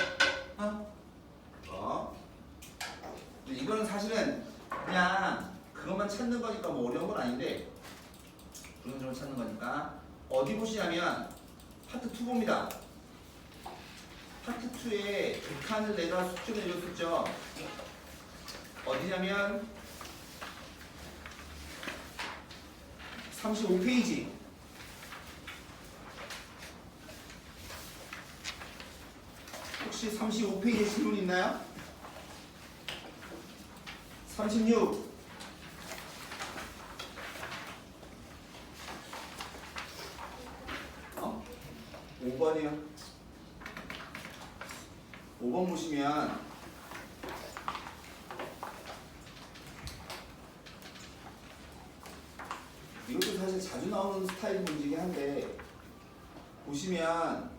이거는 사실은 그냥 그것만 찾는 거니까 뭐 어려운 건 아닌데 그런 점을 찾는 거니까 어디 보시냐면 파트 2 봅니다. 파트 2에 극한을 내가 수축을 내줬었죠. 어디냐면 35페이지. 혹시 35페이지에 질문 있나요? 36. 어? 5번이요. 5번 보시면 이것도 사실 자주 나오는 스타일 문제긴 한데 보시면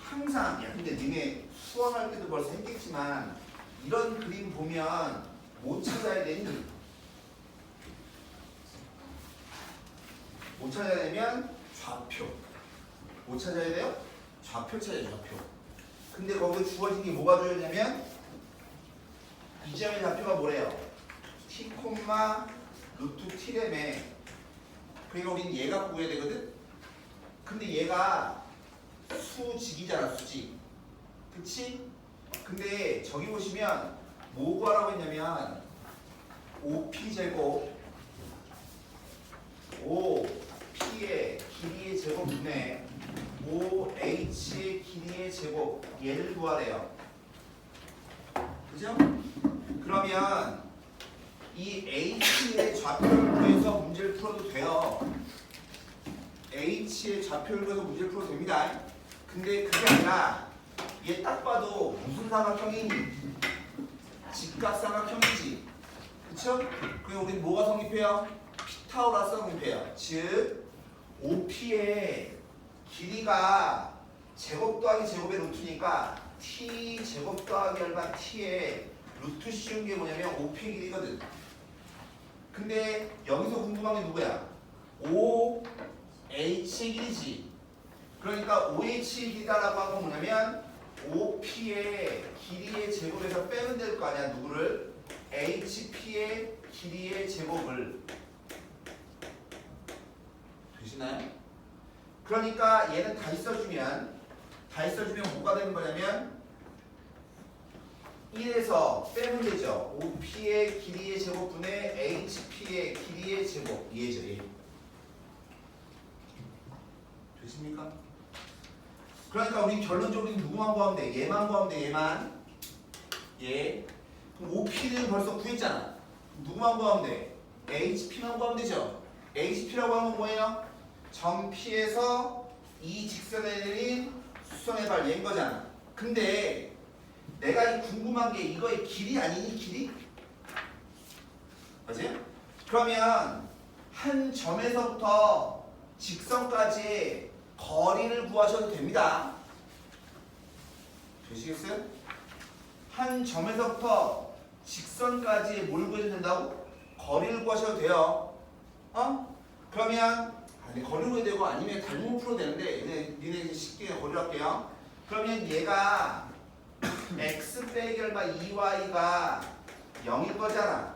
항상 야 근데 니네 수학할 때도 벌써 했겠지만 이런 그림 보면 뭐 찾아야 되니? 뭐 찾아야 되면 좌표. 뭐 찾아야 돼요? 좌표 찾아야 돼요. 좌표. 근데 거기에 주어진 게 뭐가 주어졌냐면 이 점의 좌표가 뭐래요? t, 루트 t래매. 그러니까 우리는 얘가 구해야 되거든? 근데 얘가 수직이잖아. 수직. 그치? 근데 저기 보시면 뭐 구하라고 했냐면 OP제곱 5P의 길이의 제곱분의 5H의 길이의 제곱 얘를 구하래요. 그죠? 그러면 이 H의 좌표를 구해서 문제를 풀어도 돼요. H의 좌표를 구해서 문제를 풀어도 됩니다. 근데 그게 아니라 얘 딱 봐도 무슨 삼각형이니? 직각삼각형이지. 그쵸? 그럼 우리 뭐가 성립해요? 피타고라스가 성립해요. 즉 OP의 길이가 제곱 더하기 제곱의 루트니까 T 제곱 더하기 얼마 T의 루트 씌운 게 뭐냐면 OP의 길이거든. 근데 여기서 궁금한 게 누구야? OH의 길이지. 그러니까 OH의 길이다라고 한 건 뭐냐면 OP의 길이의 제곱에서 빼면 될 거 아니야. 누구를? HP의 길이의 제곱을. 되시나요? 그러니까 얘는 다 있어주면 뭐가 되는 거냐면 1에서 빼면 되죠. OP의 길이의 제곱분의 HP의 길이의 제곱. 얘죠. 얘. 되십니까? 그러니까 우리 결론적으로 누구만 구하면 돼? 얘만 구하면 돼. 얘만. 얘. 그럼 OP를 벌써 구했잖아. 누구만 구하면 돼? HP만 구하면 되죠. HP라고 하면 뭐예요? 점 P에서 이 직선에 내린 수선의 발 얘인 거잖아. 근데 내가 궁금한 게 이거의 길이 아니니? 길이? 맞아요? 그러면 한 점에서부터 직선까지의 거리를 구하셔도 됩니다. 되시겠어요? 한 점에서부터 직선까지 뭘 구해도 된다고? 거리를 구하셔도 돼요. 그러면 거리로 해야 되고 아니면 닮은 풀어도 되는데 니네 쉽게 거리로 할게요. 그러면 얘가 x 빼기 얼마 2y가 0일 거잖아.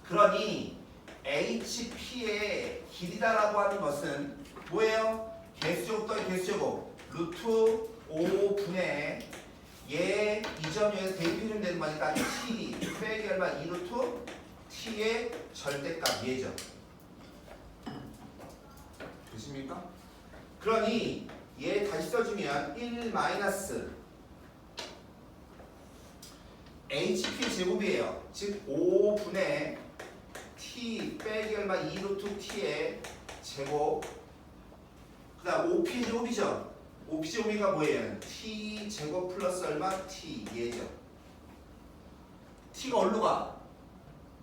그러니 HP의 길이다라고 하는 것은 뭐예요? 개수제곱 더하기 개수제곱 루트 5분의 얘 이 점 여기서 대입해주면 되는 거니까 t 빼기 얼마 2루트 t의 절대값 얘죠. 되십니까? 그러니 얘 다시 써주면 1 마이너스 HP 제곱이에요. 즉 5분의 t 빼기 얼마 2루트 t의 제곱 그 다음 5p 제곱이죠. 5p 제곱이가 뭐예요? t 제곱 플러스 얼마? t 얘죠. t가 어디로 가?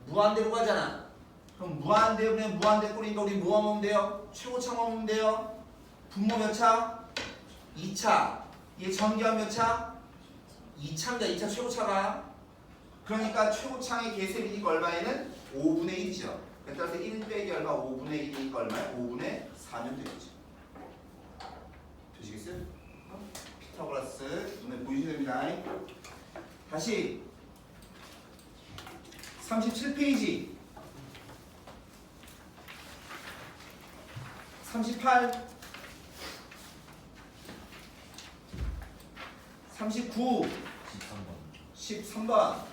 무한대로 가잖아. 그럼 무한대면 무한대꼴이니까 우리 뭐 하면 돼요? 최고차 하면 돼요. 분모 몇 차? 2차. 얘 전기압 몇 차? 2차입니다. 2차 최고차가. 그러니까 최고차의 계쇄비니까 얼마에는 5분의 1이죠. 따라서 1 빼기 얼마? 5분의 1이니까 얼마야? 5분의 4면 되겠죠. 되시겠어요? 피타고라스 눈에 보이셔야 됩니다. 다시 37페이지 38 39 13번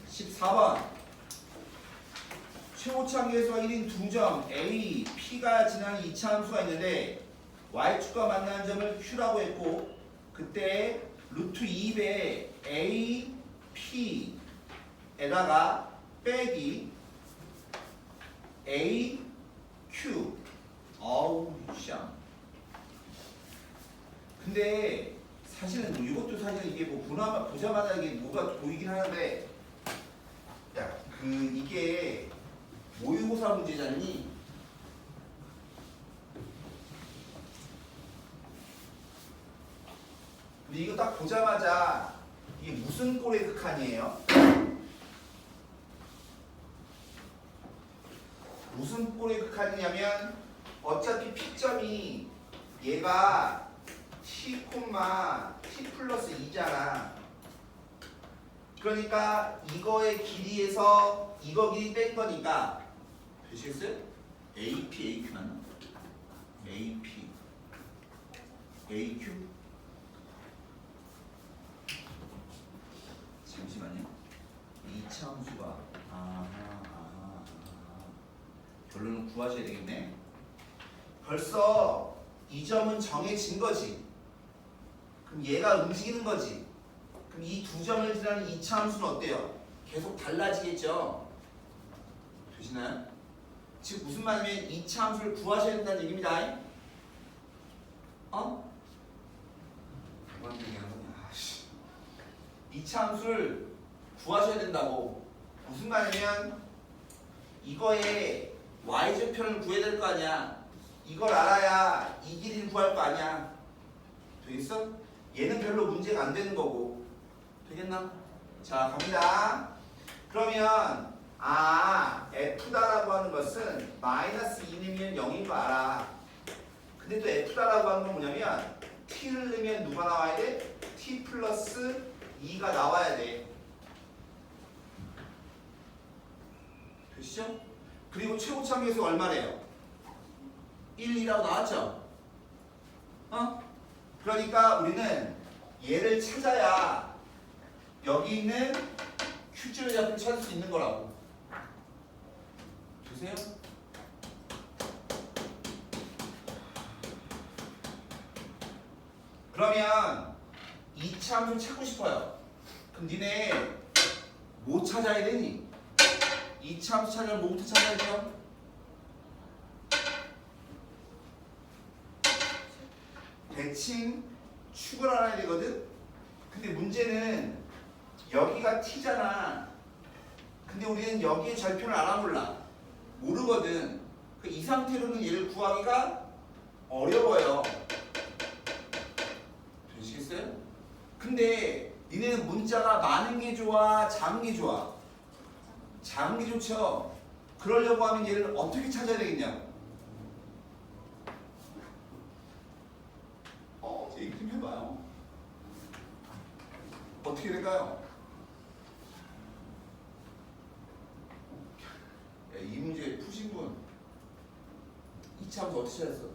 14번 최고차 계수가 1인 두 점 A, P가 지나는 2차 함수가 있는데 Y축과 만나는 점을 Q라고 했고 그때 루트 2배 A, P에다가 빼기 A, Q 어우 쌍 근데 사실은 뭐 이것도 사실 이게 뭐 보자마자 이게 뭐가 보이긴 하는데 야 이게 모의고사 문제잖니. 근데 이거 딱 보자마자 이게 무슨 꼴의 극한이에요? 무슨 꼴의 극한이냐면 어차피 P점이 얘가 t, t 플러스 2잖아. 그러니까 이거의 길이에서 이거 길이 뺀 거니까 되시겠어요? AP, AQ 맞나? AP, AQ? 잠시만요. 2차 함수가 결론을 구하셔야 되겠네. 벌써 이 점은 정해진 거지. 그럼 얘가 움직이는 거지. 그럼 이 두 점을 지나는 2차 함수는 어때요? 계속 달라지겠죠? 되시나요? 즉 무슨 말이냐면 2차 함수를 구하셔야 된다는 얘기입니다. 어? 뭔 얘기하는 거냐? 2차 함수를 구하셔야 된다고. 무슨 말이냐면 이거의 y좌표를 구해야 될 거 아니야. 이걸 알아야 이 길이를 구할 거 아니야. 되겠어? 얘는 별로 문제가 안 되는 거고. 되겠나? 자 갑니다. 그러면 F다라고 하는 것은 마이너스 2넣으면 0인 거 알아. 근데 또 F다라고 하는 건 뭐냐면 T를 넣으면 누가 나와야 돼? T 플러스 2가 나와야 돼. 되시죠? 그리고 최고차 계수가 얼마래요? 1이라고 나왔죠? 그러니까 우리는 얘를 찾아야 여기 있는 Q0 좌표를 찾을 수 있는 거라고. 되세요? 그러면 2차 함수를 찾고 싶어요. 그럼 니네 뭐 찾아야 되니? 2차 함수 찾으려면 뭐부터 찾아야 돼요? 대칭 축을 알아야 되거든? 근데 문제는 여기가 T잖아. 근데 우리는 여기에 절편을 알아 몰라. 모르거든. 이 상태로는 얘를 구하기가 어려워요. 되시겠어요? 근데 니네는 문자가 많은 게 좋아, 작은 게 좋아? 작은 게 좋죠? 그러려고 하면 얘를 어떻게 찾아야 되겠냐? 얘기 좀 해봐요. 어떻게 될까요? 야, 이 문제 푸신 분 2차부터 어떻게 찾았어?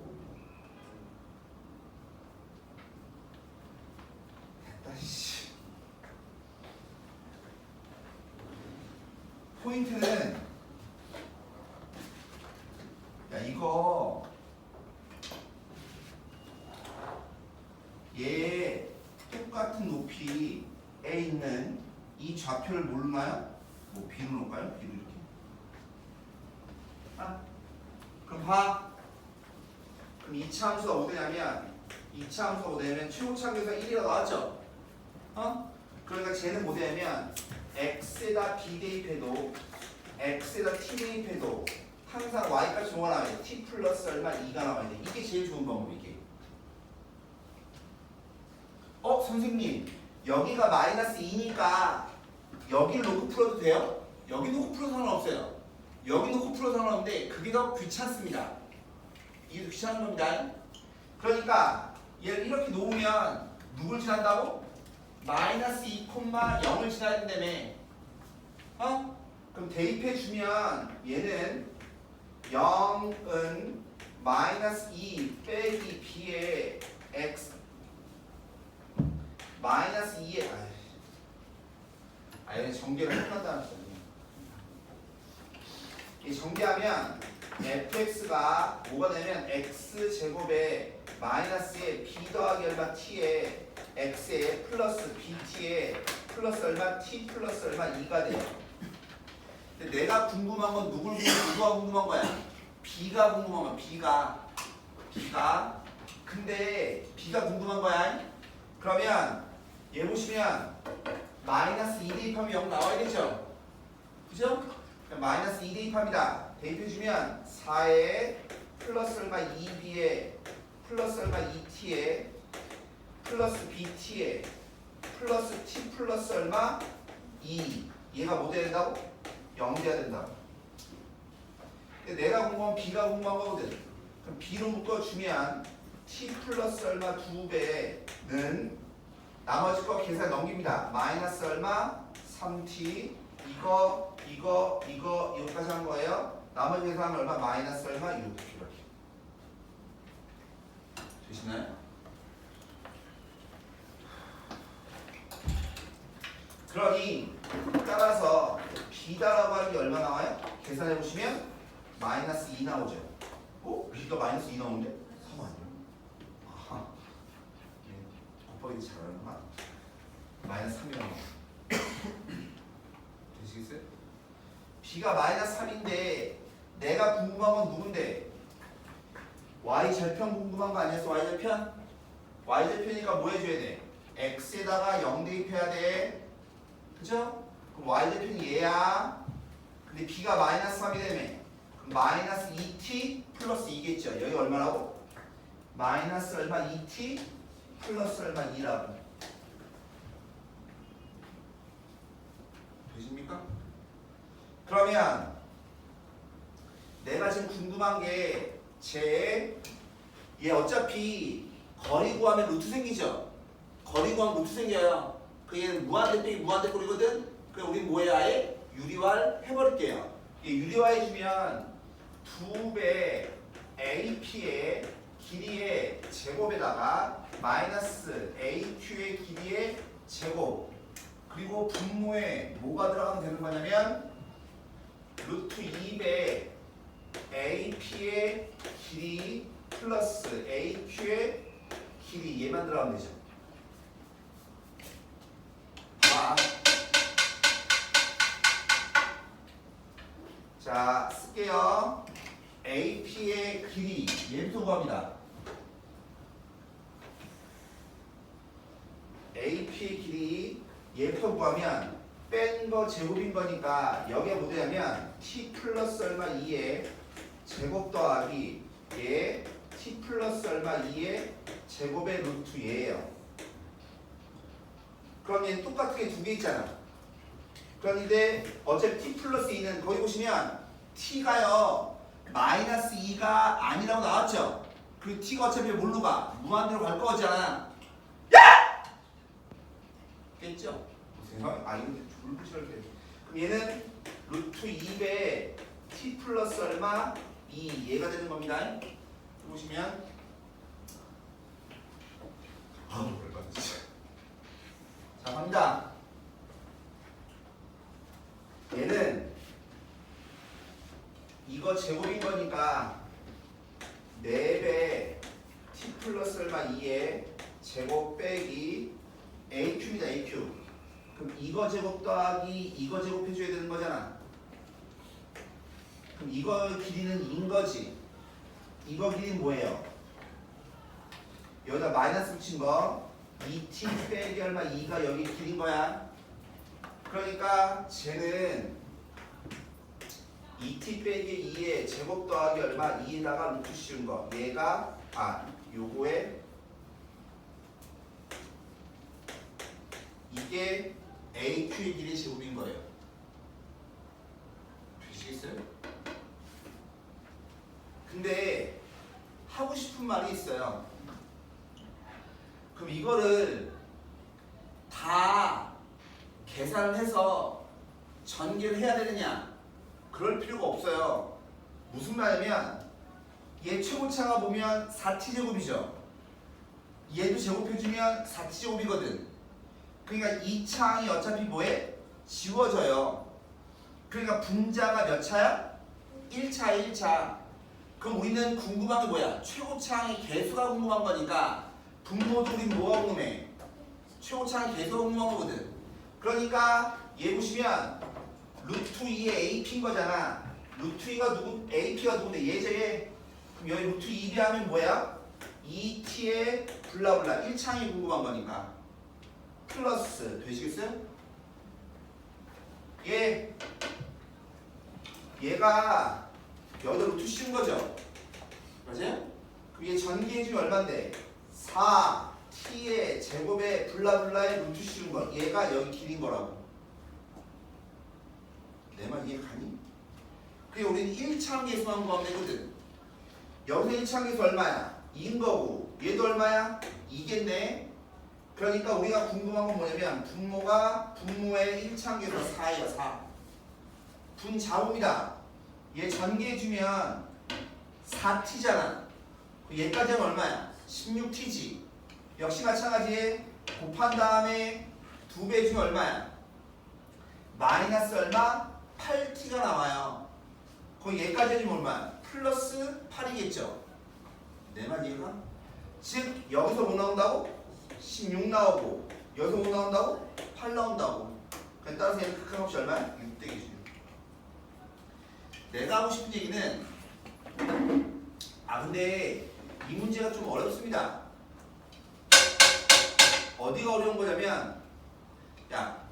됐다 씨. 포인트는 야 이거 얘 똑같은 높이에 있는 이 좌표를 모르나요? 뭐 B로 놓을까요? B로 이렇게. 그럼 봐. 그럼 2차 함수가 뭐되냐면 2차 함수가 뭐되냐면 최고차계에서 1이라고 나왔죠? 그러니까 쟤는 뭐되냐면 x에다 b 대입해도 x에다 t 대입해도 항상 y값이 뭐가 나와야 돼? t 플러스 얼마 2가 나와야 돼. 이게 제일 좋은 방법 이게. 선생님 여기가 마이너스 2니까 여기를 놓고 풀어도 돼요? 여기 놓고 풀어도 상관없어요. 여기 놓고 풀어도 상관없는데 그게 더 귀찮습니다. 이게 더 귀찮은 겁니다. 그러니까 얘를 이렇게 놓으면 누굴 지난다고? 마이너스 2, 0을 지나야 된다며. 그럼 대입해주면 얘는 0은 마이너스 2 빼기 b의 x 마이너스 2에 얘는 전개를 끝났다는 거죠. 이 전개하면 fx가 뭐가 되면 x제곱에 마이너스에 b 더하기 얼마 t에 x에 플러스 bt에 플러스 얼마 t 플러스 얼마 2가 돼요. 근데 내가 궁금한 건 누가 궁금한 거야? b가 궁금한 거야. b가 근데 b가 궁금한 거야. 그러면 얘 보시면 마이너스 2 대입하면 0 나와야겠죠? 그죠? 마이너스 2 대입합니다. 대입해주면 4에 플러스 얼마 2b에 플러스 얼마 2t에 플러스 bt에 플러스 t 플러스 얼마 2 얘가 뭐 돼야 된다고? 0 돼야 된다고. 근데 내가 궁금한 b가 궁금한 거거든. 그럼 b로 묶어주면 t 플러스 얼마 2배는 나머지 거 계산 넘깁니다. 마이너스 얼마 3t 이거까지 한 거예요. 나머지 계산은 얼마 마이너스 얼마 이렇게 되시나요? 그러니 따라서 b다라고 하는 게 얼마 나와요? 계산해 보시면 마이너스 2 나오죠. b가 마이너스 2 나오는데? 3 아니에요? 아하. 곱하기 잘하는구나. 마이너스 3이 나와. 되시겠어요? b가 마이너스 3인데 내가 궁금한 건 누군데? y절편 궁금한 거 아니었어? y절편? y절편이니까 뭐 해줘야 돼? x에다가 0 대입해야 돼. 그죠? 그럼 y절편이 얘야. 근데 b가 마이너스 3이 되면 그럼 마이너스 2t 플러스 2겠죠? 여기 얼마라고? 마이너스 얼마 2t 플러스 얼마 2라고. 되십니까? 그러면 내가 지금 궁금한 게 얘 어차피 거리 구하면 루트 생기죠? 거리 구하면 루트 생겨요. 그 얘는 무한대 빼기 무한대 꼴이거든? 그럼 우리 뭐해 아예? 유리화를 해버릴게요. 유리화 해주면 2배 AP의 길이의 제곱에다가 마이너스 AQ의 길이의 제곱 그리고 분모에 뭐가 들어가면 되는 거냐면 루트 2배 AP의 길이 플러스 AQ의 길이 얘만 들어가면 되죠. 자, 쓸게요. AP의 길이 얘부터 구합니다. AP의 길이 얘부터 구하면 뺀 거 제곱인 거니까 여기가 뭐냐면 t 플러스 얼마 2의 제곱 더하기 얘 t 플러스 얼마 2의 제곱의 루트 얘예요. 그럼 얘는 똑같은 게 두 개 있잖아. 그런데 어차피 t 플러스 2는 거기 보시면 t가요 마이너스 2가 아니라고 나왔죠. 그리고 t가 어차피 뭘로 가? 무한대로 갈 거잖아. 야! 겠죠? 보세요. 아 이거 졸부시할 때. 그럼 얘는 루트 2배 t 플러스 얼마? 2 얘가 되는 겁니다. 보시면 자 갑니다. 얘는 이거 제곱인 거니까 4배 t 플러스 얼마 2의 제곱 빼기 aq입니다. aq. 그럼 이거 제곱 더하기 이거 제곱 해줘야 되는 거잖아. 그럼 이거 길이는 2인 거지. 이거 길이는 뭐예요? 여기다 마이너스 붙인 거 2t 빼기 얼마 2가 여기 길인 거야. 그러니까 쟤는 2t 빼기 2의 제곱 더하기 얼마 2에다가 루트 씌운 거 얘가 요거에 이게 AQ의 길이 제곱인 거예요. 되시겠어요? 근데 하고 싶은 말이 있어요. 그럼 이거를 다 계산을 해서 전개를 해야 되느냐? 그럴 필요가 없어요. 무슨 말이냐면 얘 최고차가 보면 4t 제곱이죠. 얘도 제곱해주면 4t 제곱이거든. 그러니까 이 창이 어차피 뭐해? 지워져요. 그러니까 분자가 몇 차야? 1차 1차. 그럼 우리는 궁금한 게 뭐야? 최고차의 개수가 궁금한 거니까 분모도 우린 뭐가 궁금해? 최고차의 개수가 궁금한 거거든. 그러니까 얘 보시면 루트 2의 AP인 거잖아. 루트 2가 누구? AP가 누군데? 얘제. 그럼 여기 루트 2배 하면 뭐야? 2t의 블라블라 1창이 궁금한 거니까 플러스 되시겠어요? 얘가 여기다 루트 씌운 거죠? 맞아요? 그럼 얘 전개해주면 얼만데? 4t의 제곱에 블라블라의 루트 씌운 거 얘가 여기 길인 거라고. 내 말 이해 가니? 그게 우리는 1창 계수만 구하면 되거든. 여기서 1창 계수 얼마야? 2인 거고 얘도 얼마야? 2겠네. 그러니까 우리가 궁금한 건 뭐냐면 분모의 1창 계수가 4예요. 4. 분자봅니다. 얘 전개해주면 4t잖아. 얘까지 하면 얼마야? 16t지. 역시 마찬가지에 곱한 다음에 2배 해주면 얼마야? 마이너스 얼마? 8t가 나와요. 거기 얘까지 해주면 얼마야? 플러스 8이겠죠. 내 말 이해가? 즉 여기서 뭐 나온다고? 16 나오고 여기서 뭐 나온다고? 8 나온다고. 그럼 따라서 얘는 극한 값이 얼마야? 6대기지. 내가 하고 싶은 얘기는 근데 이 문제가 좀 어렵습니다. 어디가 어려운 거냐면 야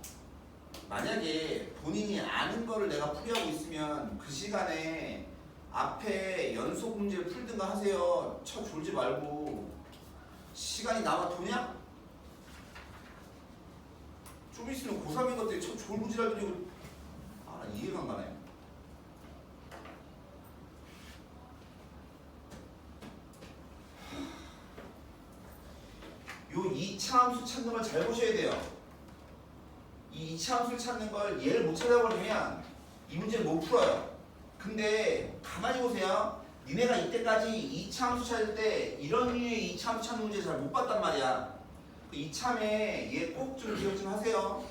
만약에 본인이 아는 거를 내가 풀이하고 있으면 그 시간에 앞에 연속 문제를 풀든가 하세요. 쳐 졸지 말고. 시간이 남아 도냐? 좀 있으면 고3인 것들이 쳐 졸부지랄 들이고 이해가 안 가네. 요 2차 함수 찾는 걸 잘 보셔야 돼요. 이 2차 함수를 찾는 걸 얘를 못 찾아버리면 이 문제를 못 풀어요. 근데 가만히 보세요. 니네가 이때까지 2차 함수 찾을 때 이런 류의 2차 함수 찾는 문제 잘 못 봤단 말이야. 그 2참에 얘 꼭 좀 기억 좀 하세요.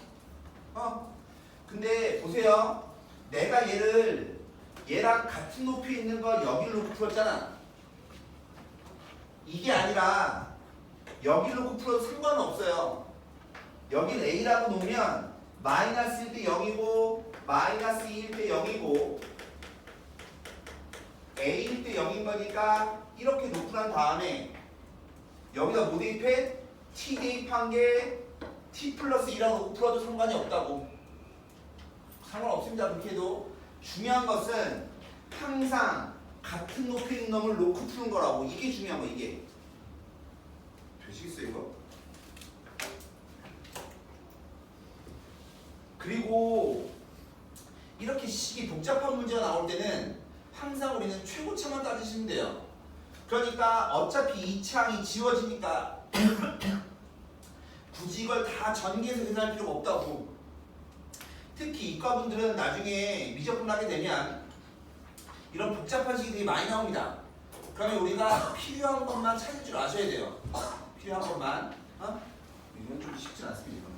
근데 보세요. 내가 얘랑 같은 높이에 있는 걸 여기를 놓고 풀었잖아. 이게 아니라 여기를 놓고 풀어도 상관은 없어요. 여기를 A라고 놓으면 마이너스 1대 0이고 마이너스 2일 때 0이고 A일 때 0인 거니까 이렇게 놓고 난 다음에 여기다 뭐 대입해? T 대입한 게 T 플러스 2라고 놓고 풀어도 상관이 없다고. 상관없습니다. 그렇게 해도 중요한 것은 항상 같은 높이 있는 놈을 놓고 푸는 거라고. 이게 중요한 거. 이게 되시겠어요 이거? 그리고 이렇게 식이 복잡한 문제가 나올 때는 항상 우리는 최고차만 따지시면 돼요. 그러니까 어차피 이 창이 지워지니까 굳이 이걸 다 전개해서 계산할 필요가 없다고. 특히 이과분들은 나중에 미적분 하게 되면 이런 복잡한 식이 되게 많이 나옵니다. 그러면 우리가 필요한 것만 찾을 줄 아셔야 돼요. 필요한 것만. 이건 좀 쉽지 않습니다.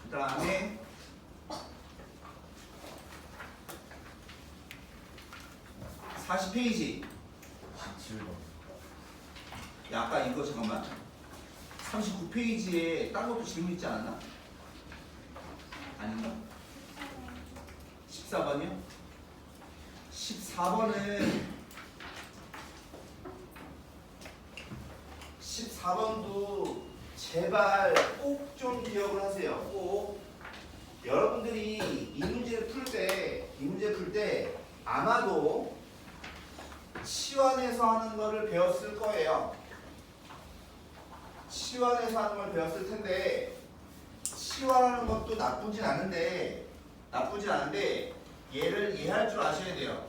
그 다음에 40페이지. 17번. 야, 아까 이거 잠깐만. 39페이지에 딴 것도 질문 있지 않았나? 아닌가? 14번이요? 14번도 제발 꼭 좀 기억을 하세요. 꼭. 여러분들이 이 문제를 풀 때 아마도 치환해서 하는 거를 배웠을 거예요. 치환해서 하는 걸 배웠을 텐데 치환하는 것도 나쁘진 않은데 얘를 이해할 줄 아셔야 돼요.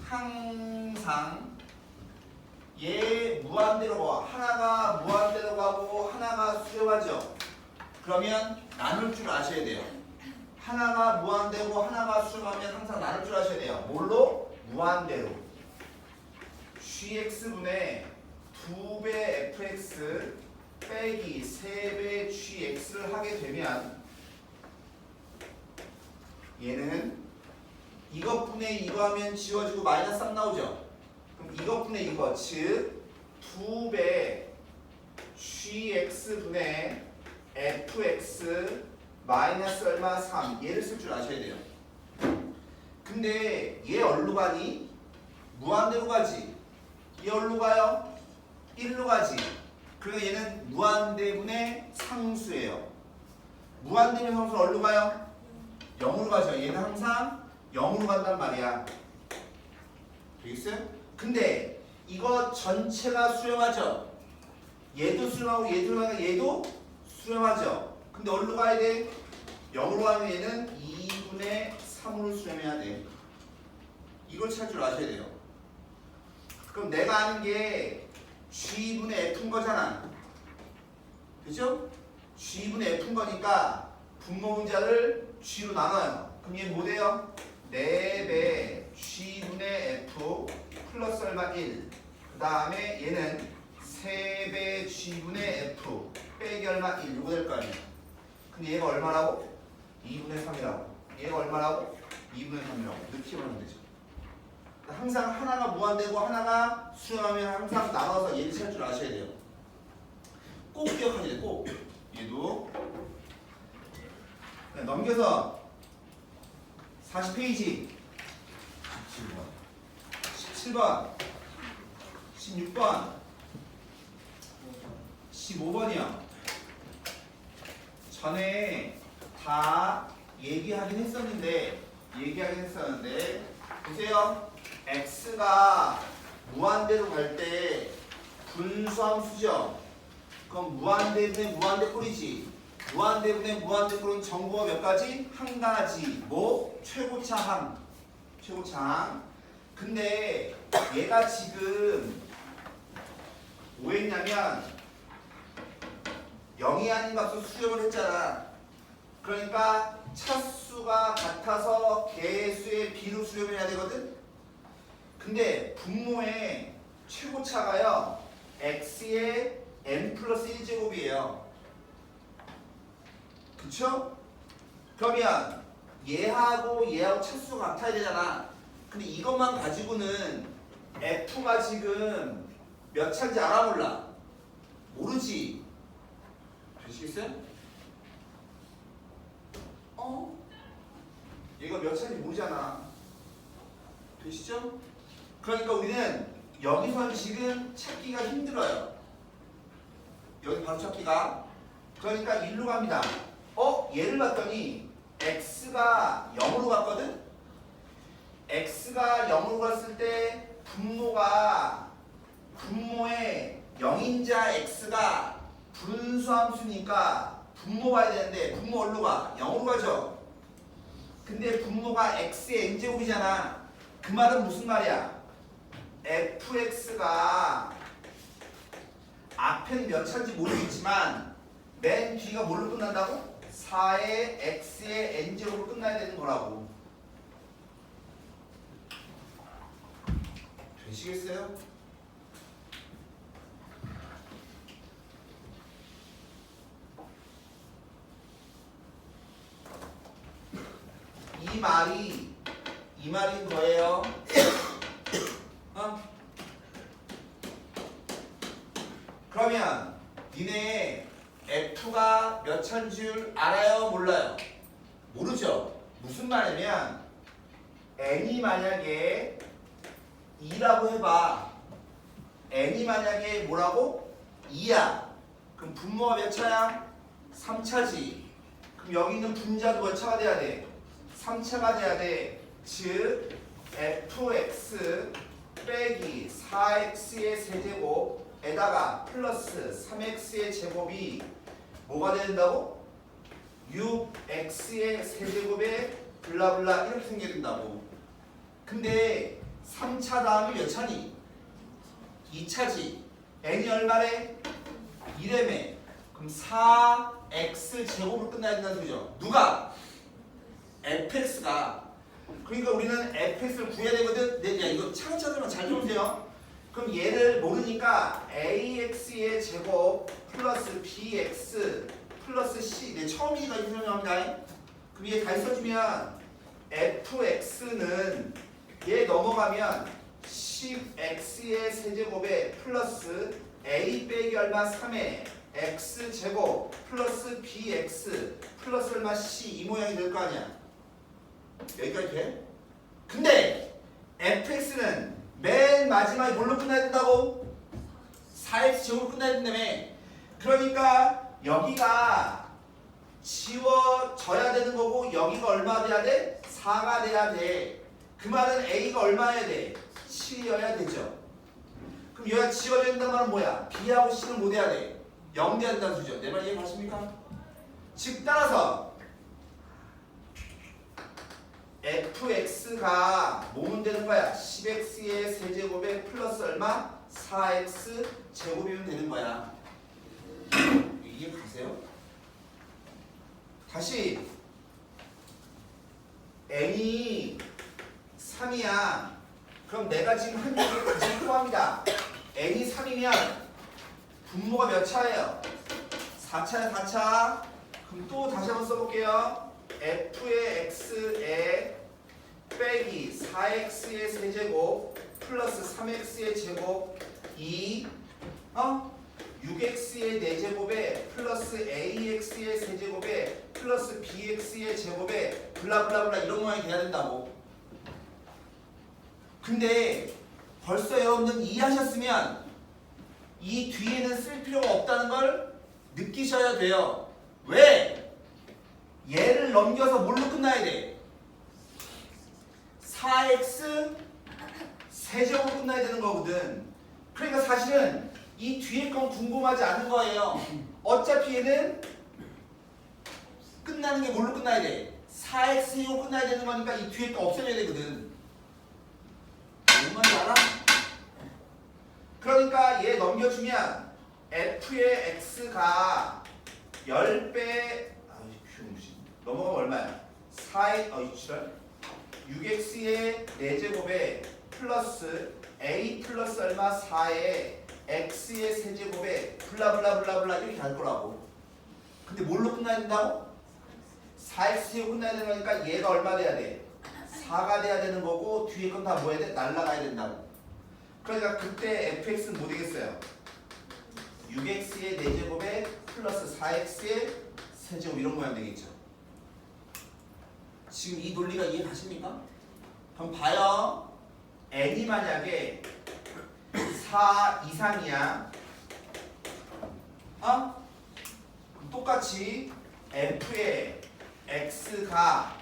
항상 얘 무한대로 가. 하나가 무한대로 가고 하나가 수렴하죠. 그러면 나눌 줄 아셔야 돼요. 하나가 무한대고 하나가 수렴하면 항상 나눌 줄 아셔야 돼요. 뭘로? 무한대로. gx분의 2배 fx 빼기 3배 gx를 하게 되면 얘는 이것분의 이거 하면 지워지고 마이너스 3 나오죠. 그럼 이것분의 이거 즉 2배 gx분의 fx 마이너스 얼마 3 얘를 쓸 줄 아셔야 돼요. 근데 얘 어디로 가니? 무한대로 가지. 얘 어디로 가요? 1로 가지. 그러니까 얘는 무한대분의 상수예요. 무한대분의 상수는 어디로 가요? 0으로 가죠. 얘는 항상 0으로 간단 말이야. 되겠어요? 근데 이거 전체가 수렴하죠. 얘도 수렴하고 얘도 수렴하고 얘도 수렴하죠. 근데 어디로 가야 돼? 0으로 가면 얘는 2분의 3으로 수렴해야 돼. 이걸 찾을 줄 아셔야 돼요. 그럼 내가 아는 게 G분의 F인 거잖아. 그죠? G분의 F인 거니까 분모 분자를 G로 나눠요. 그럼 얘 뭐 돼요? 4배 G분의 F 플러스 얼마 1. 그 다음에 얘는 3배 G분의 F 빼기 얼마 1. 이거 될 거 아니야. 근데 얘가 얼마라고? 2분의 3이라고. 얘가 얼마라고? 2분의 3이라고. 이렇게 하면 되죠. 항상 하나가 무한대고 하나가 수렴하면 항상 나눠서 얘를 찾을 줄 아셔야 돼요. 꼭 기억하셔야 돼요. 꼭. 얘도. 네, 넘겨서 40페이지 17번 16번 15번이요. 전에 다 얘기하긴 했었는데 보세요. x가 무한대로 갈 때 분수함수죠. 그럼 무한대분의 무한대꼴이지. 무한대분의 무한대꼴은 정보가 몇 가지? 한 가지. 뭐? 최고차항. 최고차항. 근데 얘가 지금 뭐 했냐면 0이 아닌 값으로 수렴을 했잖아. 그러니까 차수가 같아서 개수의 비로 수렴해야 되거든. 근데 분모의 최고차가요 x의 n 플러스 1제곱이에요. 그쵸? 그러면 얘하고 차수가 같아야 되잖아. 근데 이것만 가지고는 f가 지금 몇 차인지 알아 몰라? 모르지. 되시겠어요? 얘가 몇 차인지 모르잖아. 되시죠? 그러니까 우리는 여기선 지금 찾기가 힘들어요. 여기 바로 찾기가. 그러니까 1로 갑니다. 얘를 봤더니 x가 0으로 갔거든? x가 0으로 갔을 때 분모의 0인자 x가 분수함수니까 분모 봐야 되는데 분모 어디로 가? 0으로 가죠? 근데 분모가 x의 n제곱이잖아. 그 말은 무슨 말이야? fx가 앞에는 몇 차인지 모르겠지만 맨 뒤가 뭘로 끝난다고? 4의 x의 n제곱으로 끝나야 되는 거라고. 되시겠어요? 이 말인 거예요. 그러면 니네 F가 몇 차인 줄 알아요? 몰라요? 모르죠? 무슨 말이냐면 N이 만약에 2라고 해봐. N이 만약에 뭐라고? 2야. 그럼 분모가 몇 차야? 3차지. 그럼 여기 있는 분자도 몇 차가 돼야 돼? 3차가 돼야 돼. 즉 fx 빼기 4x의 세제곱에다가 플러스 3x의 제곱이 뭐가 된다고? 6x의 세제곱에 블라블라 이렇게 생겨야 된다고. 근데 3차 다음이 몇 차니? 2차지. n이 얼마래? 2래매. 그럼 4x 제곱으로 끝나야 된다는 소리죠. 누가? fx가. 그러니까 우리는 fx를 구해야 되거든. 네, 야, 이거 차근차근 잘 들으세요. 그럼 얘를 모르니까 ax의 제곱 플러스 bx 플러스 c. 네, 처음이니까 이렇게 설명합니다. 그럼 얘 다시 써주면 fx는 얘 넘어가면 10x의 세제곱에 플러스 a 빼기 얼마 3에 x 제곱 플러스 bx 플러스 얼마 c 이 모양이 될 거 아니야. 여기까지 돼? 근데 fx는 맨 마지막에 뭘로 끝나야 된다고? 4x 제곱으로 끝나야 된다며. 그러니까 여기가 지워져야 되는 거고 여기가 얼마 돼야 돼? 4가 돼야 돼. 그 말은 a가 얼마여야 돼? 7이어야 되죠. 그럼 여기가 지워져야 된다는 말은 뭐야? b하고 c는 뭐 돼야 돼? 0 돼야 된다는 소리죠. 내 말 이해가십니까? 즉 따라서 fx가 뭐면 되는 거야? 10x의 세제곱에 플러스 얼마? 4x 제곱이면 되는 거야. 이해 가세요? 다시 n이 3이야. 그럼 내가 지금 한 얘기 다시 포함합니다. n이 3이면 분모가 몇 차예요? 4차야 4차. 그럼 또 다시 한번 써볼게요. f의 x에 빼기 4x의 세제곱 플러스 3x의 제곱 2 6x의 4제곱에 플러스 ax의 세제곱에 플러스 bx의 제곱에 블라블라블라 이런 모양이 돼야 된다고. 근데 벌써 여러분들 이해하셨으면 이 뒤에는 쓸 필요가 없다는 걸 느끼셔야 돼요. 왜? 얘를 넘겨서 뭘로 끝나야 돼? 4x 세제곱으로 끝나야 되는 거거든. 그러니까 사실은 이 뒤에 건 궁금하지 않은 거예요. 어차피 얘는 끝나는 게 뭘로 끝나야 돼? 4x로 끝나야 되는 거니까 이 뒤에 거 없애줘야 되거든. 뭔 말인지 알아? 그러니까 얘 넘겨주면 f의 x가 10배 넘어가면 얼마야? 4의 6x의 4제곱에 플러스 a 플러스 얼마 4의 x의 세제곱에 블라블라블라블라 이렇게 갈 거라고. 근데 뭘로 끝나야 된다고? 4x로 끝나야 되는 거니까 얘가 얼마 돼야 돼? 4가 돼야 되는 거고 뒤에 건 다 뭐 해야 돼? 날라가야 된다고. 그러니까 그때 fx는 뭐 되겠어요? 6x의 4제곱에 플러스 4x의 세제곱 이런 모양 되겠죠. 지금 이 논리가 이해 가십니까? 그럼 봐요. n이 만약에 4 이상이야. 그럼 똑같이 f의 x가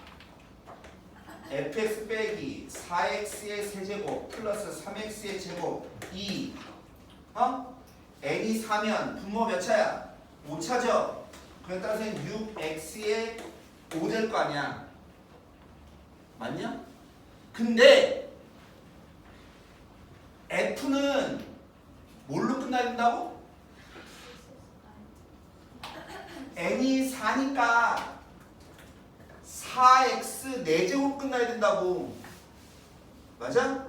fx 빼기 4x의 세제곱 플러스 3x의 제곱 2 n이 4면 분모 몇 차야? 5차죠? 그에 따라서 6x의 5 될 거 아니야. 맞냐? 근데 f는 뭘로 끝나야 된다고? n이 4니까 4x 4제곱 끝나야 된다고. 맞아?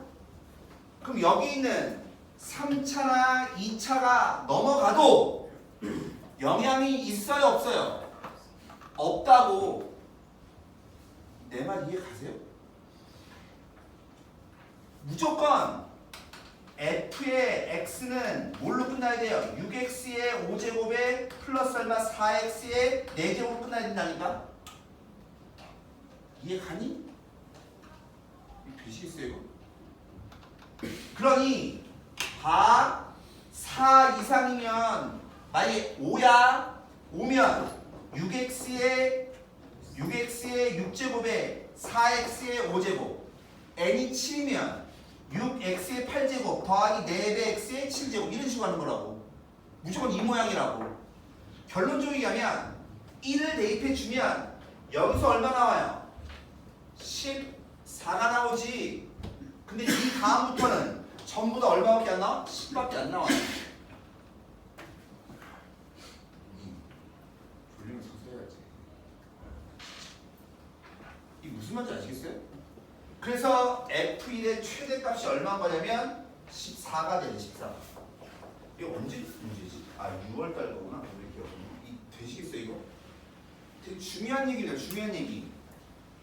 그럼 여기 있는 3차나 2차가 넘어가도 영향이 있어요 없어요? 없다고. 내 말 이해 가세요? 무조건 f의 x는 뭘로 끝나야 돼요? 6x의 5제곱에 플러스 얼마 4x의 4제곱 끝나야 된다니까? 이해 가니? 되시겠어요 이거? 그러니 다 4 이상이면 만약에 5면 6x의 6제곱에 4x의 5제곱 n이 7이면 6x의 8제곱 더하기 4배 x의 7제곱 이런 식으로 하는 거라고. 무조건 이 모양이라고. 결론적으로 얘기하면 1을 대입해 주면 여기서 얼마 나와요? 14가 나오지. 근데 이 다음부터는 전부 다 얼마밖에 안 나와? 10밖에 안 나와요. 졸리면 서서해야지. 이게 무슨 말인지 아시겠어요? 그래서 F1의 최대값이 얼마인 거냐면 14가 되네. 14. 이거 언제 문제지? 아 6월달 거구나. 왜 이렇게 되시겠어요 이거? 되게 중요한 얘기네요. 중요한 얘기.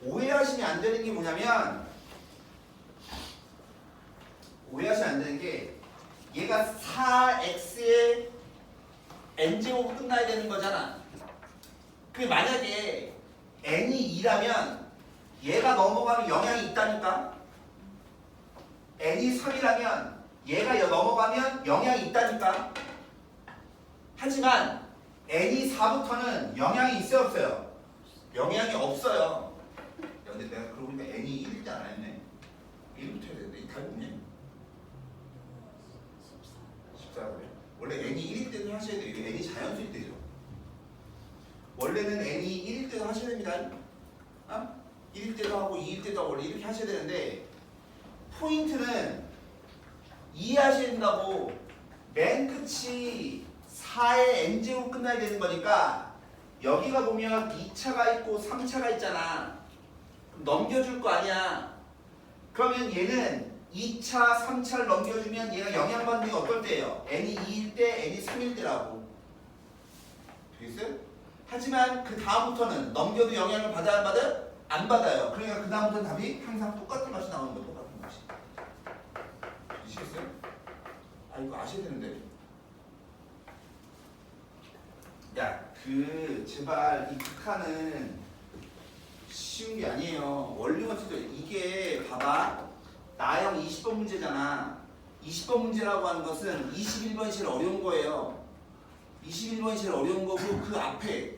오해하시면 안 되는 게 뭐냐면 오해하시면 안 되는 게 얘가 4x의 n제곱 끝나야 되는 거잖아. 그 만약에 n이 2라면 얘가 넘어가면 영향이 있다니까. n이 3이라면 얘가 넘어가면 영향이 있다니까. 하지만 n이 4부터는 영향이 있어요 없어요? 영향이 없어요. 야, 근데 내가 그러고 보니까 n이 1일 때 안 했네. 1부터 해야 되는데 이 답이 뭐냐? 14 그래. 원래 n이 1일 때도 하셔야 돼요. 이게 n이 자연수일 때죠. 원래는 n이 1일 때도 하셔야 됩니다. 1일 때도 하고 2일 때도 하고 원래 이렇게 하셔야 되는데 포인트는 이해하셔야 된다고. 맨 끝이 4의 n제곱 끝나야 되는 거니까 여기가 보면 2차가 있고 3차가 있잖아. 그럼 넘겨줄 거 아니야. 그러면 얘는 2차, 3차를 넘겨주면 얘가 영향받는 게 어떨 때예요? n이 2일 때, n이 3일 때라고. 되겠어요? 하지만 그 다음부터는 넘겨도 영향을 받아 안 받아? 안 받아요. 그러니까 그 다음부터는 답이 항상 똑같은 맛이 나오는 거. 똑같은 맛이. 아시겠어요? 아 이거 아셔야 되는데. 야, 제발 이 극한은 쉬운 게 아니에요. 원리원칙도 이게 봐봐. 나형 20번 문제잖아. 20번 문제라고 하는 것은 21번이 제일 어려운 거예요. 21번이 제일 어려운 거고 그 앞에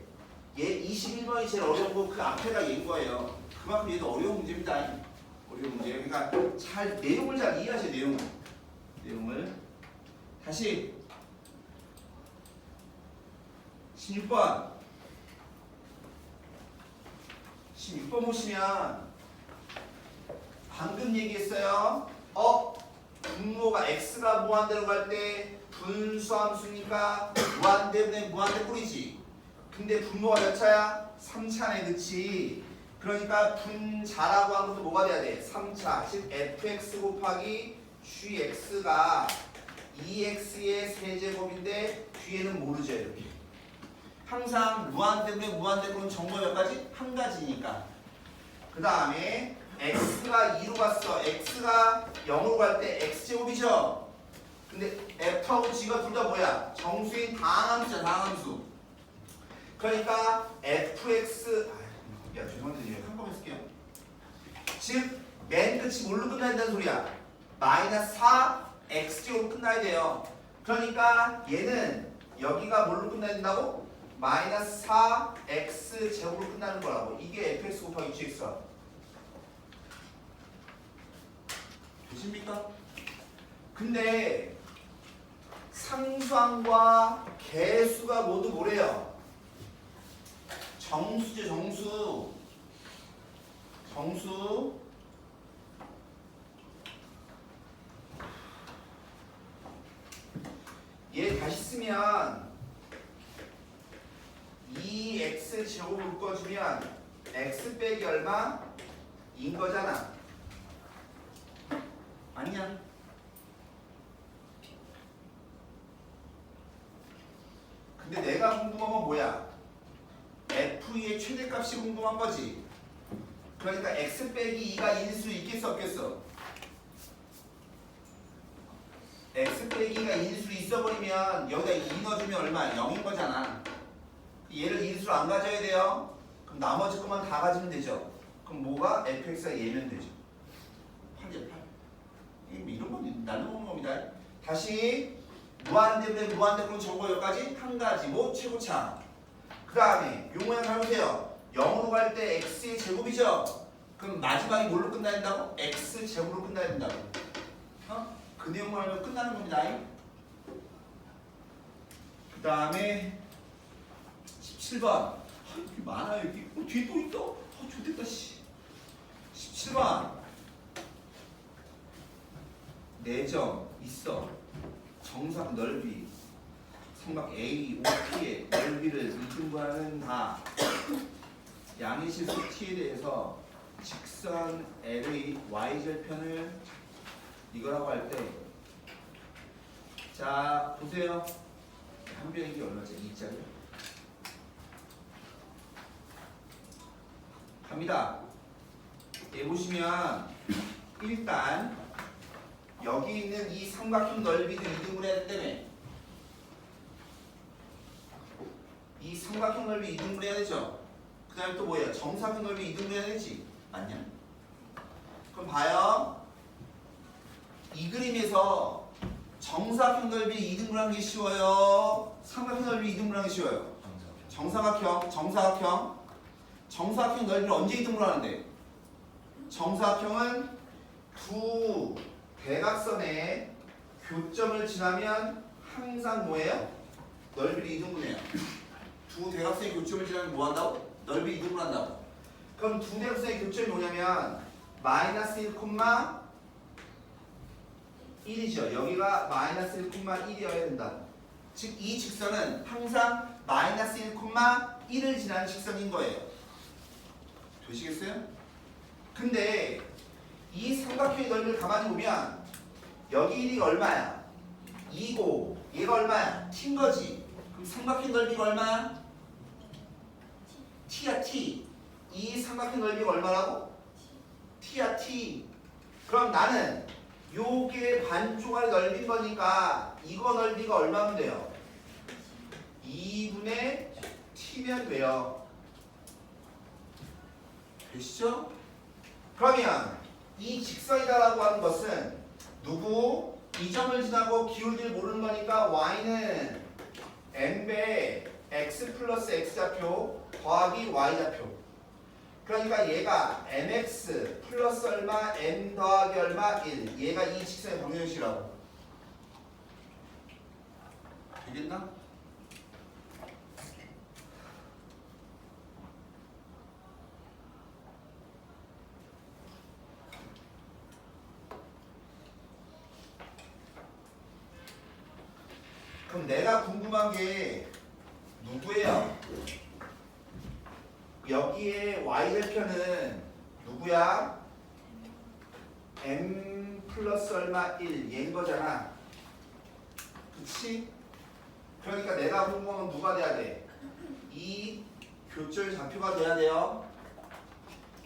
얘 21번이 제일 어려운 거 그 앞에가 얘인 거예요. 그만큼 얘도 어려운 문제입니다. 어려운 문제. 그러니까 내용을 잘 이해하세요. 내용을 다시 16번 보시면 방금 얘기했어요. 분모가 x가 무한대로 갈 때 분수함수니까 무한대분의 무한대 꼴이지. 근데 분모가 몇 차야? 3차네. 그치? 그러니까 분자라고 하는 것도 뭐가 돼야 돼? 3차. 즉 fx 곱하기 gx가 2x의 세제곱인데 뒤에는 모르죠. 이렇게. 항상 무한대분의 무한대꼴은 정보가 몇 가지? 한 가지니까. 그 다음에 x가 2로 갔어. x가 0으로 갈 때 x제곱이죠. 근데 f하고 g가 둘 다 뭐야? 정수인 다항함수야. 다항함수. 그러니까 fx 야 죄송한데 한번 쓸게요. 즉 맨 끝이 뭘로 끝나야 된다는 소리야? 마이너스 4 x제곱 끝나야 돼요. 그러니까 얘는 여기가 뭘로 끝나야 된다고? 마이너스 4x 제곱으로 끝나는 거라고. 이게 fx 곱하기 gx야. 되십니까? 근데 상수항과 개수가 모두 뭐래요? 정수죠, 정수. 정수. 얘 다시 쓰면 2x 제곱을 묶어주면 x 빼기 얼마? 인 거잖아. 아니야? 근데 내가 궁금한 건 뭐야? f의 최대값이 궁금한 거지. 그러니까 x 빼기 2가 인수 있겠어 없겠어? x 빼기가 인수 있어버리면 여기다 2 넣어주면 얼마? 0인 거잖아. 얘를 인수로 안 가져야 돼요. 그럼 나머지 것만 다 가지면 되죠. 그럼 뭐가? fx가 얘면 되죠. 8이야 8. 이런 건 날려먹는 겁니다. 다시 무한대분의 무한대분 정보 여기까지 한 가지 뭐 최고차. 그 다음에 요 모양 잘 보세요. 0으로 갈 때 x의 제곱이죠. 그럼 마지막이 뭘로 끝나야 된다고? x 제곱으로 끝나야 된다고. 그 내용만 알면 끝나는 겁니다. 그 다음에 17번. 이렇게 많아요. 여기 뒤에 또 있어? 좋겠다 씨. 17번. 4점 있어. 정사각 넓이. 삼각 A, OP의 넓이를 이등분하는 다. 양의 실수 T에 대해서 직선 L의 Y절편을 이거라고 할 때, 자 보세요. 한 변의 게 얼마죠? 2짜리. 갑니다. 얘 보시면 일단 여기 있는 이 삼각형 넓이도 이등분 해야 된다며. 이 삼각형 넓이 이등분 해야 되죠. 그 다음에 또 뭐예요? 정사각 넓이 이등분 해야 되지. 맞냐? 그럼 봐요. 이 그림에서 정사각형 넓이 이등분하는 게 쉬워요? 삼각형 넓이 이등분하는 게 쉬워요? 정사각형. 정사각형 넓이를 언제 이등분하는데? 정사각형은 두 대각선의 교점을 지나면 항상 뭐예요? 넓이를 이등분해요. 두 대각선의 교점을 지나면 뭐 한다고? 넓이 이등분 한다고. 그럼 두 대각선의 교점이 뭐냐면 마이너스 1,1이죠. 여기가 마이너스 1,1이어야 된다. 즉 이 직선은 항상 마이너스 1,1을 지나는 직선인 거예요. 되시겠어요? 근데 이 삼각형의 넓이를 가만히 보면 여기 1이가 얼마야? 2고 얘가 얼마야? t인 거지. 그럼 삼각형 넓이가 얼마야? t야 t. 이 삼각형 넓이가 얼마라고? t야 t. 그럼 나는 요게 반쪽알 넓인 거니까 이거 넓이가 얼마면 돼요? 2분의 t면 돼요. 되시죠? 그러면 이 직선이다라고 하는 것은 누구? 이 점을 지나고 기울기를 모르는 거니까 y는 m배 x 플러스 x좌표 더하기 y좌표. 그러니까 얘가 mx 플러스 얼마 m 더하기 얼마 1. 얘가 이 직선의 방정식이라고. 되겠나? 그럼 내가 궁금한 게 누구예요? 여기에 y절편은 누구야? m 플러스 얼마 1 얘인 거잖아. 그치? 그러니까 내가 궁금한 건 누가 돼야 돼? 이 교점 좌표가 돼야 돼요.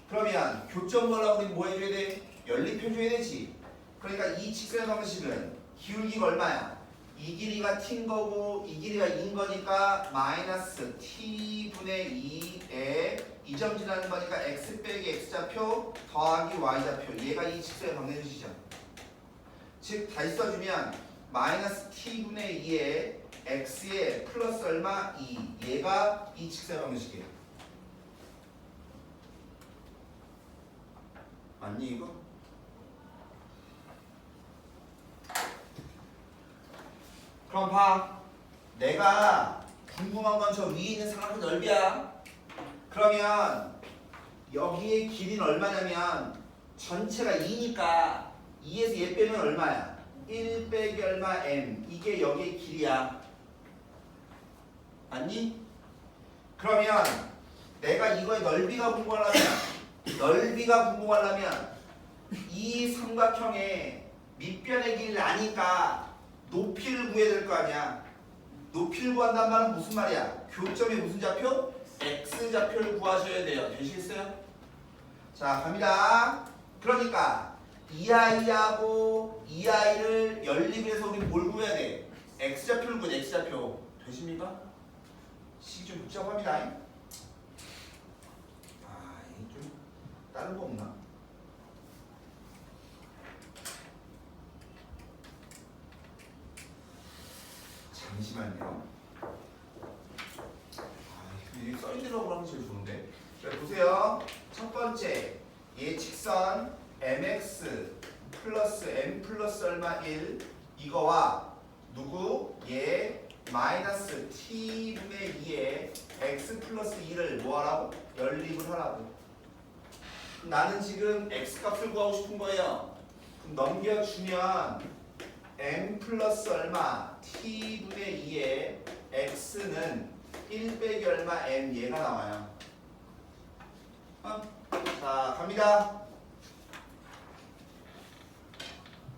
그러면 교점 보려고 우리 뭐 해줘야 돼? 연립해줘야 되지. 그러니까 이 직선의 방식은 기울기가 얼마야? 이 길이가 t인 거고 이 길이가 2인 거니까 마이너스 t분의 2에 이 점 지나는 거니까 x 빼기 x좌표 더하기 y좌표. 얘가 이 직선의 방정식이죠. 즉 다시 써주면 마이너스 t분의 2에 x에 플러스 얼마 2 얘가 이 직사방식이에요. 맞니 이거? 그럼 봐. 내가 궁금한 건 저 위에 있는 삼각형 넓이야. 그러면 여기의 길이는 얼마냐면 전체가 2니까 2에서 얘 빼면 얼마야? 1 빼기 얼마 m. 이게 여기의 길이야. 맞니? 그러면 내가 이거의 넓이가 궁금하려면 이 삼각형의 밑변의 길을 아니까 높이를 구해야 될 거 아니야. 높이를 구한단 말은 무슨 말이야? 교점의 무슨 좌표? x좌표를 구하셔야 돼요. 되시겠어요? 자, 갑니다. 그러니까 이 아이하고 이 아이를 연립해서 우리 뭘 구해야 돼? x좌표를 구해. x좌표. 되십니까? 식이 좀 복잡합니다. 아, 이게 좀 다른 거 없나? 잠시만요. 이게 써있는 거 하면 제일 좋은데. 자, 보세요. 첫 번째, 얘 직선 mx 플러스 m 플러스 얼마 1 이거와 누구? 얘 마이너스 t분의 2에 x 플러스 2를 뭐하라고? 연립을 하라고. 나는 지금 x 값을 구하고 싶은 거예요. 그럼 넘겨주면 m 플러스 얼마 t분의 2에 x는 1 빼기 얼마 m 얘가 나와요. 자, 갑니다.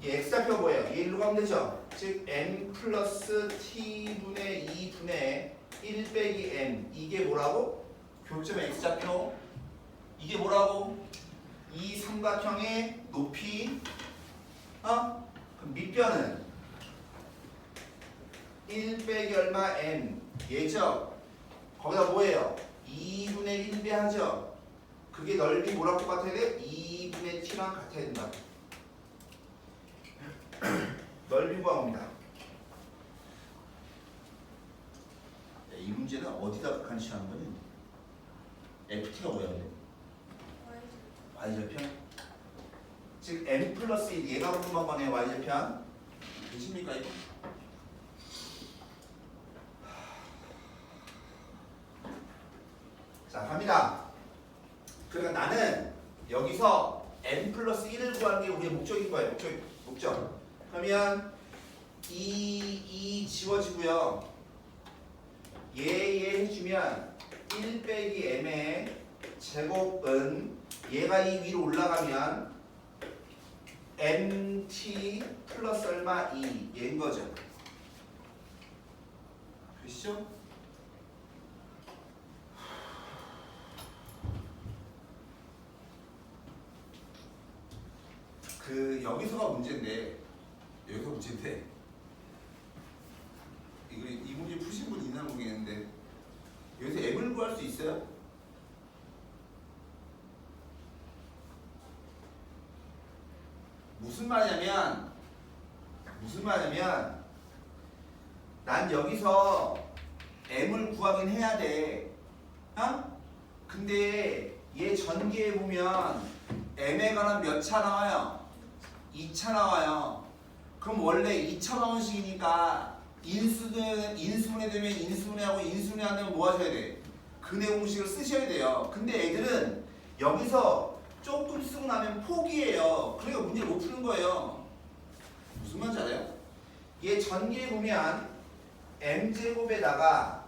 이 x좌표 뭐예요? 얘 일로 가면 되죠? 즉 m 플러스 t분의 2분의 1 빼기 m 이게 뭐라고? 교점의 x좌표. 이게 뭐라고? 이 삼각형의 높이. 그럼 밑변은 1 빼기 얼마 m 얘죠? 거기다 뭐예요? 2분의 1배 하죠? 그게 넓이 뭐랑 똑같아야 돼? 2분의 t랑 같아야 된다. 넓이 구합니다. 이 문제는 어디다 간시하는 거니? ft가 뭐야 근데? y절편? 즉 m 플러스 1 얘가 궁금한 거네요. y절편. 되십니까 이거? 자, 갑니다. 그러니까 나는 여기서 m 플러스 1을 구하는 게 우리의 목적인 거예요. 목적. 그러면 이 지워지고요. 얘 해주면 1 빼기 m의 제곱은 얘가 이 위로 올라가면 mt 플러스 얼마 2 얘인 거죠. 되시죠? 여기서가 문제인데 이 문제 푸신 분 있나 모르겠는데 여기서 m을 구할 수 있어요? 무슨 말이냐면 난 여기서 m을 구하긴 해야 돼. 근데 얘 전기에 보면 m에 관한 몇 차 나와요? 2차 나와요. 그럼 원래 2차 방정식이니까 인수분해 되면 인수분해하고 인수분해 안 되면 뭐 하셔야 돼? 근해 공식을 쓰셔야 돼요. 근데 애들은 여기서 조금 쓰고 나면 포기해요. 그러니까 문제를 못 푸는 거예요. 무슨 말인지 알아요? 얘 전기에 보면 m제곱에다가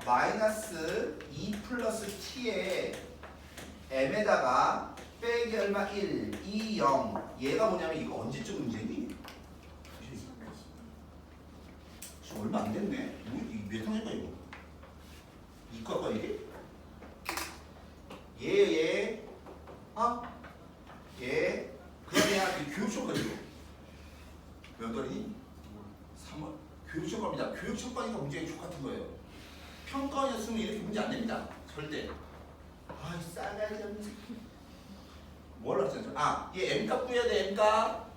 마이너스 2 플러스 t에 m에다가 빼기 얼마 1, 2, 0 얘가 뭐냐면 이거 언제쯤 문제니? 지금 얼마 안 됐네. 몇 학년이야 이거? 이과가 이게? 얘 그러면 교육청과지고 몇 월이니? 3월. 교육청과입니다. 교육청과니까 문제가 똑같은 거예요. 평가원이었으면 이렇게 문제 안 냅니다. 절대. 아이 싸가지 없는 새끼. 뭘 하셨죠? 얘 m값 구해야 돼. m값.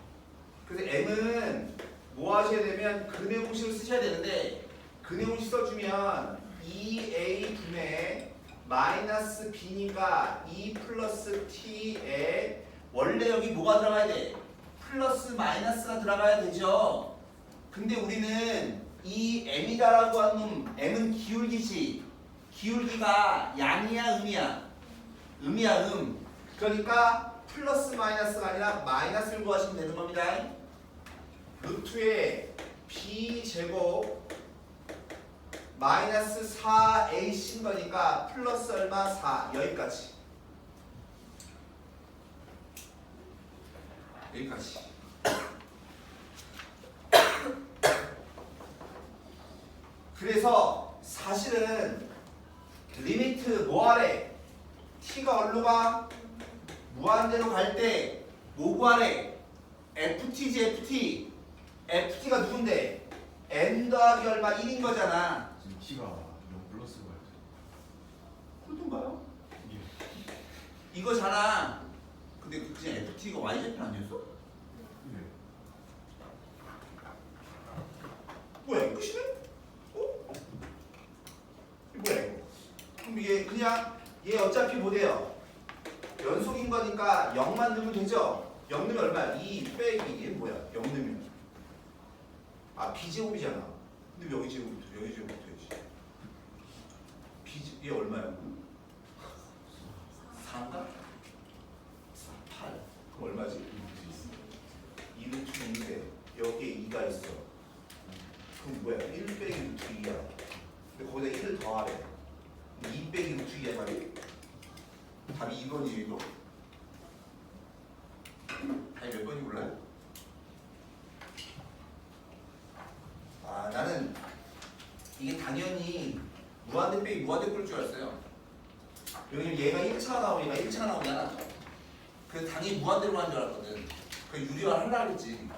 그래서 m은 뭐 하셔야 되면 근의 공식을 쓰셔야 되는데 근의 공식 써주면 2a 분의 마이너스 b니까 2 플러스 t에 원래 여기 뭐가 들어가야 돼? 플러스 마이너스가 들어가야 되죠. 근데 우리는 이 m이다라고 한 놈, m은 기울기지. 기울기가 양이야 음이야? 음이야 음. 그러니까 플러스 마이너스가 아니라 마이너스를 구하시면 되는 겁니다. 루트에 b제곱 마이너스 4a인 거니까 플러스 얼마? 4 여기까지. 여기까지. 그래서 사실은 리미트 뭐하래? t가 어디로 가? 무한대로 갈 때 뭐 구하래? ft지 ft. ft가 누군데? n 더하기 얼마? 1인 거잖아. 지금 키가 0 플러스가 그렇던가요? 예. 이거잖아. 근데 그냥 ft가 y좌표 아니었어? 네. 뭐야 이거 끝이네? 어? 이거 뭐야 이거? 그럼 얘 그냥 얘 어차피 뭐래요? 연속인 거니까 0만 넣으면 되죠? 0 넣으면 얼마야? 2 빼기 얘 뭐야? 0 넣으면 아 b제곱이잖아. 근데 여기 제곱부터 여기 제곱부터 해야지. 얘 얼마야? 4인가? 8. 그럼 얼마지? 2루트 2인데 여기에 2가 있어. 그럼 뭐야? 1 빼기 루트 2야. 근데 거기다 1을 더하래. 2 빼기 루트 2야 답이? 답이 2번이에요 이거? 답이 몇 번이 몰라요? 아 나는 이게 당연히 무한대 빼기 무한대 꼴 줄 알았어요. 왜냐면 얘가 1차가 나오니까 1차가 나오잖아. 그래서 당연히 무한대로 가는 줄 알았거든. 그 유리화 하려고 했지.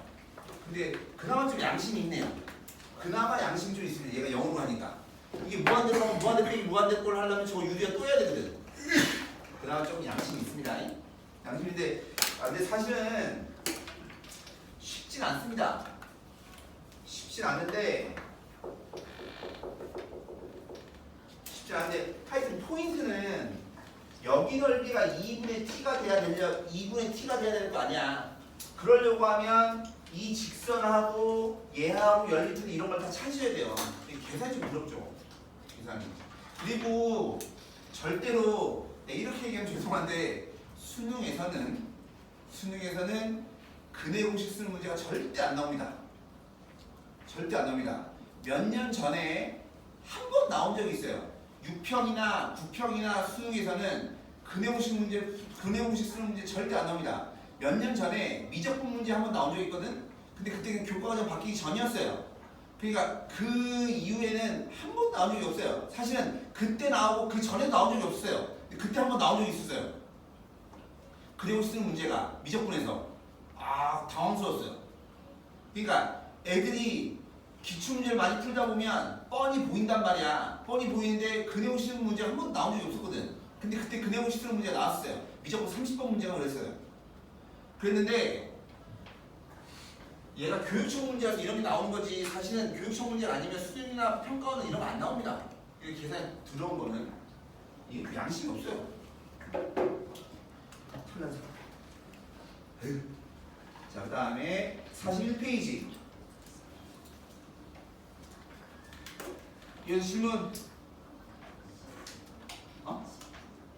근데 그나마 좀 양심이 있네요. 그나마 양심이 좀 있으면 얘가 0으로 가니까. 이게 무한대로 가면 무한대 빼기 무한대 꼴 하려면 저거 유리화 또 해야 되거든. 그나마 좀 양심이 있습니다. 양심인데 근데 사실은 쉽진 않습니다. 쉽진 않은데 하여튼 포인트는 여기 넓이가 2분의 t가 돼야 될 거 아니야. 그러려고 하면 이 직선하고 얘하고 연립은 이런 걸 다 찾으셔야 돼요. 계산이 좀 어렵죠. 계산이. 그리고 절대로 이렇게 얘기하면 죄송한데 수능에서는 근의 공식 쓰는 문제가 절대 안 나옵니다. 절대 안 나옵니다. 몇 년 전에 한 번 나온 적이 있어요. 6평이나 9평이나 수능에서는 근의 공식 쓰는 문제 절대 안 나옵니다. 몇 년 전에 미적분 문제 한 번 나온 적이 있거든. 근데 그때 교과과정 바뀌기 전이었어요. 그러니까 그 이후에는 한 번도 나온 적이 없어요. 사실은 그때 나오고 그 전에 나온 적이 없었어요. 근데 그때 한 번 나온 적이 있었어요. 근의 공식 쓰는 문제가 미적분에서 당황스러웠어요. 그러니까 애들이 기출문제를 많이 풀다 보면 뻔히 보인단 말이야. 뻔히 보이는데 근의 공식 쓰는 문제 한 번도 나온 적이 없었거든. 근데 그때 근의 공식 쓰는 문제가 나왔어요. 미적분 30번 문제가 그랬어요. 그랬는데 얘가 교육청 문제라서 이런 게 나오는 거지. 사실은 교육청 문제가 아니면 수능이나 평가원은 이런 거 안 나옵니다. 이렇게 계산이 들어온 거는 이게 양심이 없어요. 자, 그 다음에 41페이지. 이거 질문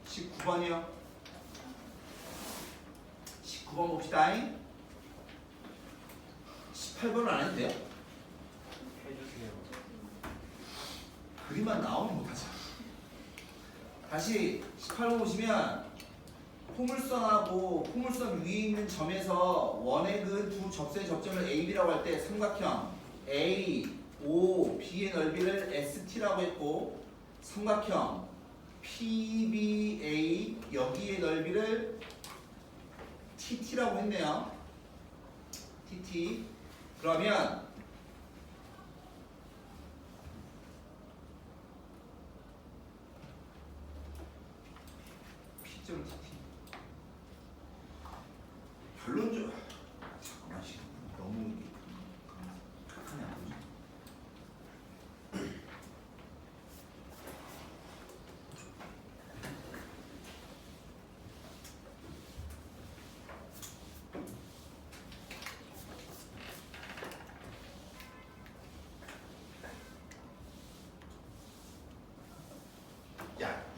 19번이요. 19번 봅시다. 18번은 안 해도 돼요? 해주세요. 그림만 나오면 못하죠. 다시 18번 보시면 포물선하고 포물선 위에 있는 점에서 원의 그 두 접선의 접점을 AB라고 할 때 삼각형 A, O, B의 넓이를 ST라고 했고 삼각형 PBA 여기의 넓이를 TT라고 했네요. TT. 그러면 P점 TT. 결론적으로 잠깐만 너무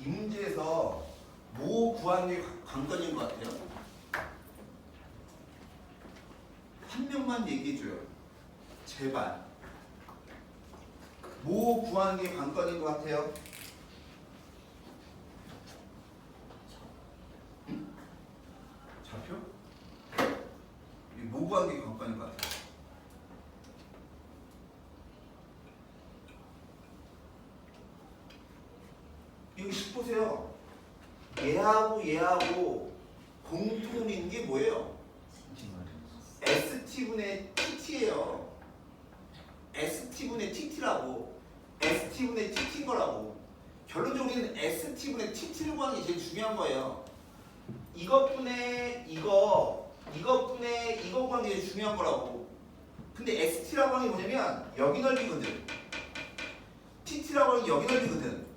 이 문제에서 뭐 구하는 게 관건인 것 같아요? 한 명만 얘기해줘요. 제발. 뭐 구하는 게 관건인 것 같아요? 응? 좌표? 뭐 구하는 게 관건인 것 같아요? 여기 식 보세요. 얘하고 공통이 있는 게 뭐예요? ST분의 TT예요. ST분의 TT라고. ST분의 TT인 거라고. 결론적으로 우리는 ST분의 TT를 구하는 게 제일 중요한 거예요. 이것분의 이거, 이것분의 이거 구하는 게 제일 중요한 거라고. 근데 ST라고 하는 게 뭐냐면 여기 넓이거든. TT라고 하는 게 여기 넓이거든.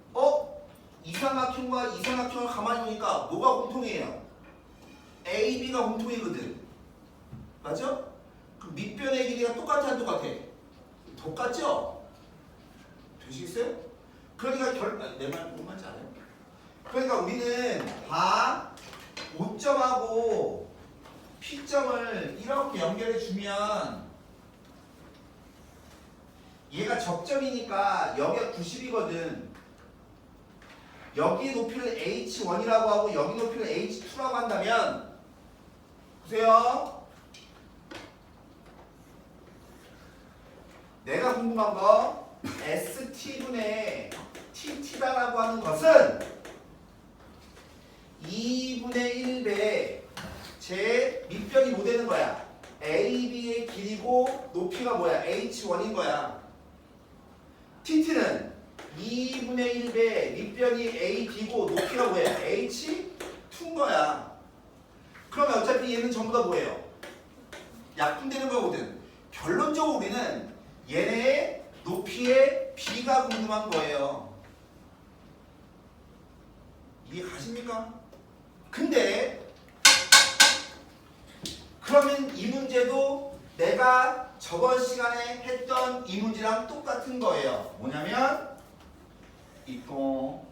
이삼각형과 이삼각형을 가만히 보니까 뭐가 공통이에요? AB가 공통이거든. 맞죠? 그럼 밑변의 길이가 똑같아 안 똑같아? 똑같죠? 되시겠어요? 그러니까 내 말 무슨 말인지 알아요? 그러니까 우리는 다 O점하고 P점을 이렇게 연결해 주면 얘가 접점이니까 여기가 90이거든. 여기 높이를 H1이라고 하고 여기 높이를 H2라고 한다면 보세요. 내가 궁금한 거 ST분의 TT라고 하는 것은 2분의 1배 제 밑변이 뭐 되는 거야? AB의 길이고 높이가 뭐야? H1인 거야. TT는 2분의 1배 밑변이 AB고 높이가 뭐야? H2인 거야. 그러면 어차피 얘는 전부 다 뭐예요? 약분되는 거거든. 결론적으로 우리는 얘네의 높이의 B가 궁금한 거예요. 이해 가십니까? 근데 그러면 이 문제도 내가 저번 시간에 했던 이 문제랑 똑같은 거예요. 뭐냐면 이거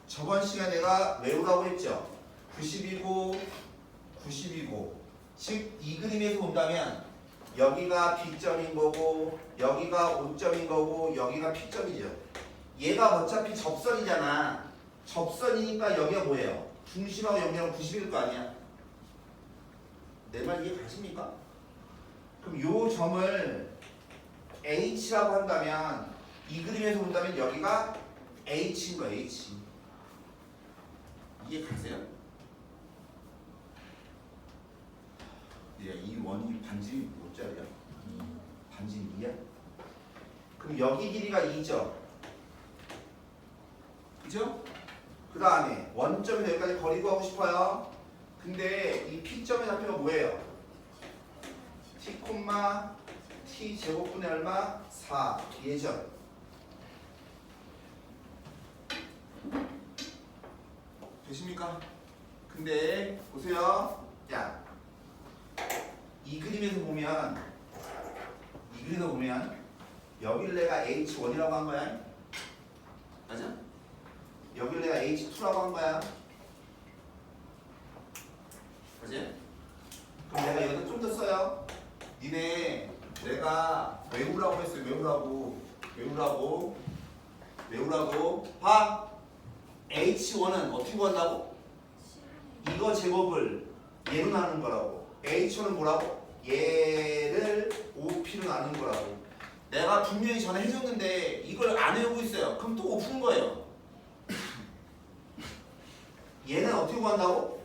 저번 시간에 내가 외우라고 했죠. 90이고 즉 이 그림에서 본다면 여기가 B점인 거고 여기가 O점인 거고 여기가 P점이죠. 얘가 어차피 접선이잖아. 접선이니까 여기가 뭐예요? 중심하고 연결하면 90일 거 아니야. 내 말 이해 가십니까? 그럼 요 점을 H라고 한다면 이 그림에서 본다면 여기가 H인 거야. H. 이해 가세요? 이 원이 반지름이 몇 짜리야? 반지름 2야? 그럼 여기 길이가 2죠? 그죠? 그 다음에 원점에서 여기까지 거리 구하고 싶어요. 근데 이 P점의 좌표가 뭐예요? T, T 제곱분의 얼마? 4 예죠? 되십니까? 근데 보세요. 야, 이 그림에서 보면 여길 내가 H1이라고 한 거야. 맞아? 여길 내가 H2라고 한 거야. 그지? 그럼 내가 여기다 좀 더 써요. 니네 내가 외우라고 했어요. 외우라고. 봐. H1은 어떻게 구한다고? 이거 제곱을 얘로 나눈 거라고. H1은 뭐라고? 얘를 OP로 나눈 거라고. 내가 분명히 전에 해줬는데 이걸 안 외우고 있어요. 그럼 또 푸는 거예요. 얘는 어떻게 구한다고?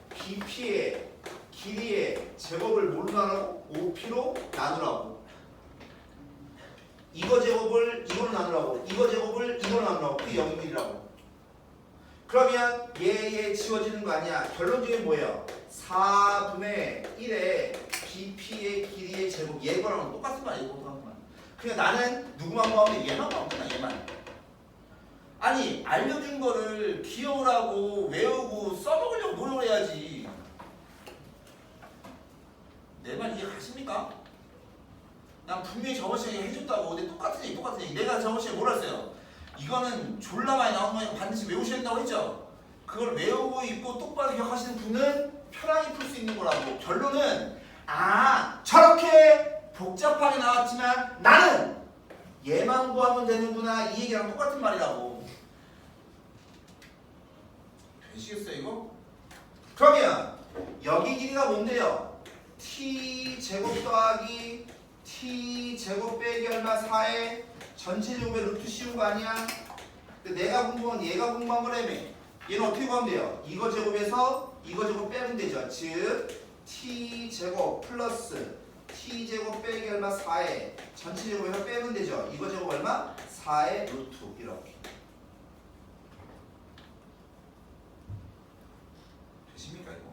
BP의 길이의 제곱을 뭘로 나누라고? OP로 나누라고. 이거 제곱을 이걸로 나누라고. 이거 제곱을 이걸로 나누라고. 그게 여기 길이라고. 그러면 얘 지워지는 거 아니야. 결론적인 뭐예요? 4분의 1의 BP의 길이의 제곱 얘거랑 똑같은 거 아니고 그냥 나는 누구만 구하면 얘만 구하면 되나 얘만. 아니 알려준 거를 기억하고 외우고 써먹으려고 노력을 해야지. 내 말 이해 가십니까? 난 분명히 저번 시간에 해줬다고. 근데 똑같은 얘기. 내가 저번 시간에 뭐라 했어요? 이거는 졸라 많이 나오는 거니까 반드시 외우셔야 된다고 했죠? 그걸 외우고 있고 똑바로 기억하시는 분은 편하게 풀 수 있는 거라고. 결론은 저렇게 복잡하게 나왔지만 나는 얘만 구하면 되는구나, 이 얘기랑 똑같은 말이라고. 되시겠어요 이거? 그러면 여기 길이가 뭔데요? t제곱 더하기 t제곱 빼기 얼마 4에 전체 제곱의 루트 씌운 거 아니야? 근데 내가 궁금한 얘가 궁금한 거라며. 얘는 어떻게 구하면 돼요? 이거 제곱에서 이거 제곱 빼면 되죠. 즉 t제곱 플러스 t제곱 빼기 얼마 4에 전체 제곱에서 빼면 되죠. 이거 제곱 얼마? 4의 루트. 이렇게 되십니까 이거?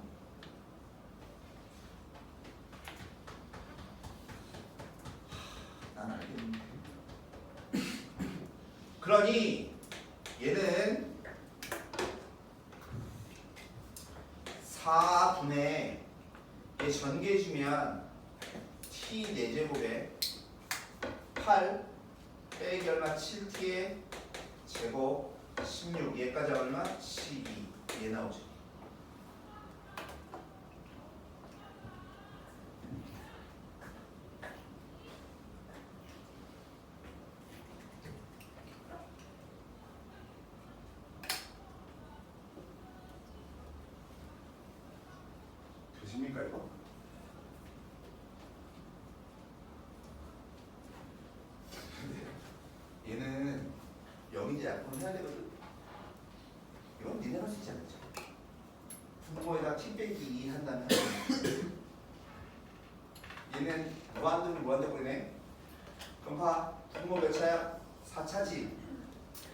난 알겠는데. 그러니 얘는 4분의 얘 전개해주면 t 4제곱에 8 빼기 얼마 7t의 제곱 16 얘까지 얼마 12 얘 나오죠. 되십니까 이거? 얘는 영인지 약분을 해야 되거든. 이건 니네가 쓰지 않죠. 분모에다 t 빼기 2 한다면 얘는 무한대면 무한대꼴이네. 그럼 봐. 분모 몇 차야? 4차지.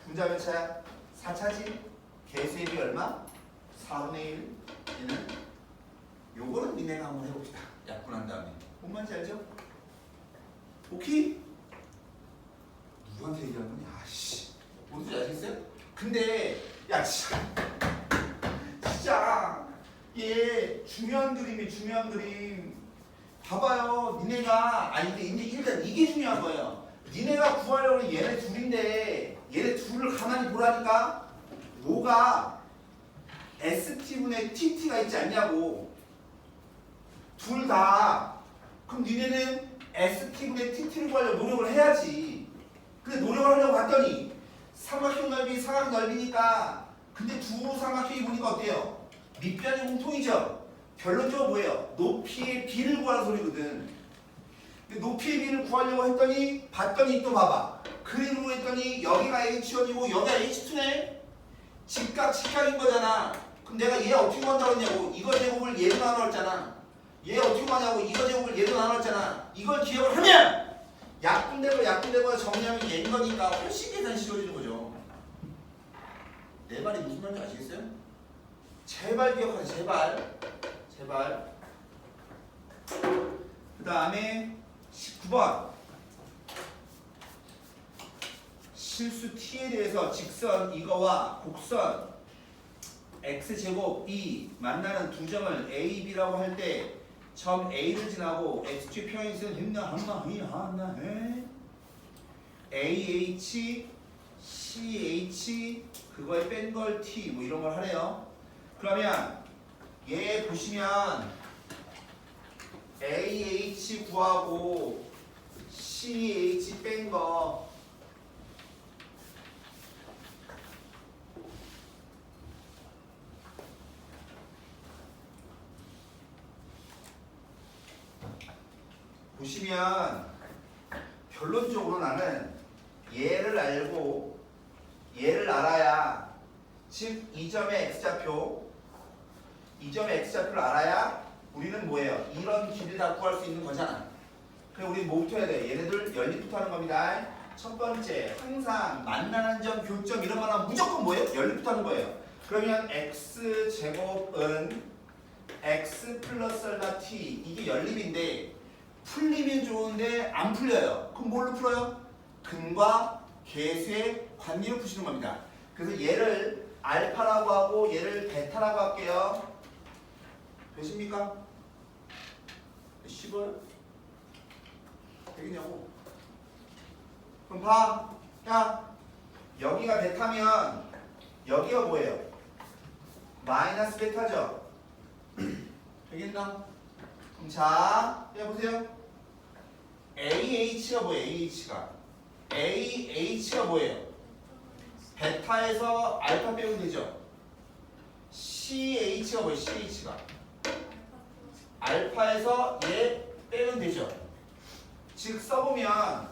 분자 몇 차야? 4차지. 개수의 비 얼마? 4분의 1. 얘는 요거는 니네가 한번 해봅시다. 약분한 다음에. 뭔 말인지 알죠? 오케이? 누구한테 얘기하는 거냐? 아씨. 뭔지 아시겠어요? 근데 야 진짜 얘 중요한 그림이 중요한 그림. 봐봐요. 니네가 이제 일단 이게 중요한 거예요. 니네가 구하려고 하는 얘네 둘인데 얘네 둘을 가만히 보라니까. 뭐가 ST분의 TT가 있지 않냐고. 둘 다. 그럼 니네는 ST분의 TT를 구하려고 노력을 해야지. 근데 노력을 하려고 봤더니 삼각형 넓이 사각 넓이니까. 근데 두 삼각형이 보니까 어때요? 밑변이 공통이죠. 결론적으로 뭐예요? 높이의 비를 구하는 소리거든. 근데 높이의 비를 구하려고 했더니 봤더니 또 봐봐. 그림으로 했더니 여기가 H1이고 여기가 H2네. 직각 직각인 거잖아. 그럼 내가 얘 어떻게 구한다고 했냐고. 이거 제곱을 얘로 나눠놨잖아. 얘 어떻게 구하냐고. 이거 제곱을 얘로 나눠놨잖아. 이걸 기억을 하면 약분되고 정리하면 얘인 거니까 훨씬 계산이 쉬워지는 거죠. 내 말이 무슨 말인지 아시겠어요? 제발 기억하세요. 제발. 그 다음에 19번. 실수 t에 대해서 직선 이거와 곡선 x제곱 2 만나는 두 점을 a, b라고 할 때 점 a를 지나고 x축 평행이 있으면 힘나 하나 해 ah, ch 그거에 뺀 걸 t 뭐 이런 걸 하래요. 그러면 얘 보시면 ah 구하고 ch 뺀 거 보시면 결론적으로 나는 얘를 알고 얘를 알아야, 즉 이 점의 x좌표를 알아야 우리는 뭐예요? 이런 길을 다 구할 수 있는 거잖아. 그래 우리 뭐부터 해야 돼? 얘네들 연립부터 하는 겁니다. 첫 번째, 항상 만나는 점, 교점 이런 거 하면 무조건 뭐예요? 연립부터 하는 거예요. 그러면 x제곱은 x 플러스 얼마 t 이게 연립인데 풀리면 좋은데 안 풀려요. 그럼 뭘로 풀어요? 근과 계수의 관계로 푸시는 겁니다. 그래서 얘를 알파라고 하고 얘를 베타라고 할게요. 되십니까? 쉬워요? 되겠냐고. 그럼 봐. 야, 여기가 베타면 여기가 뭐예요? 마이너스 베타죠? 되겠나? 그럼 자, 해보세요. AH가 뭐예요? AH가 뭐예요? 베타에서 알파 빼면 되죠? CH가 뭐예요? CH가 알파에서 얘 빼면 되죠? 즉 써보면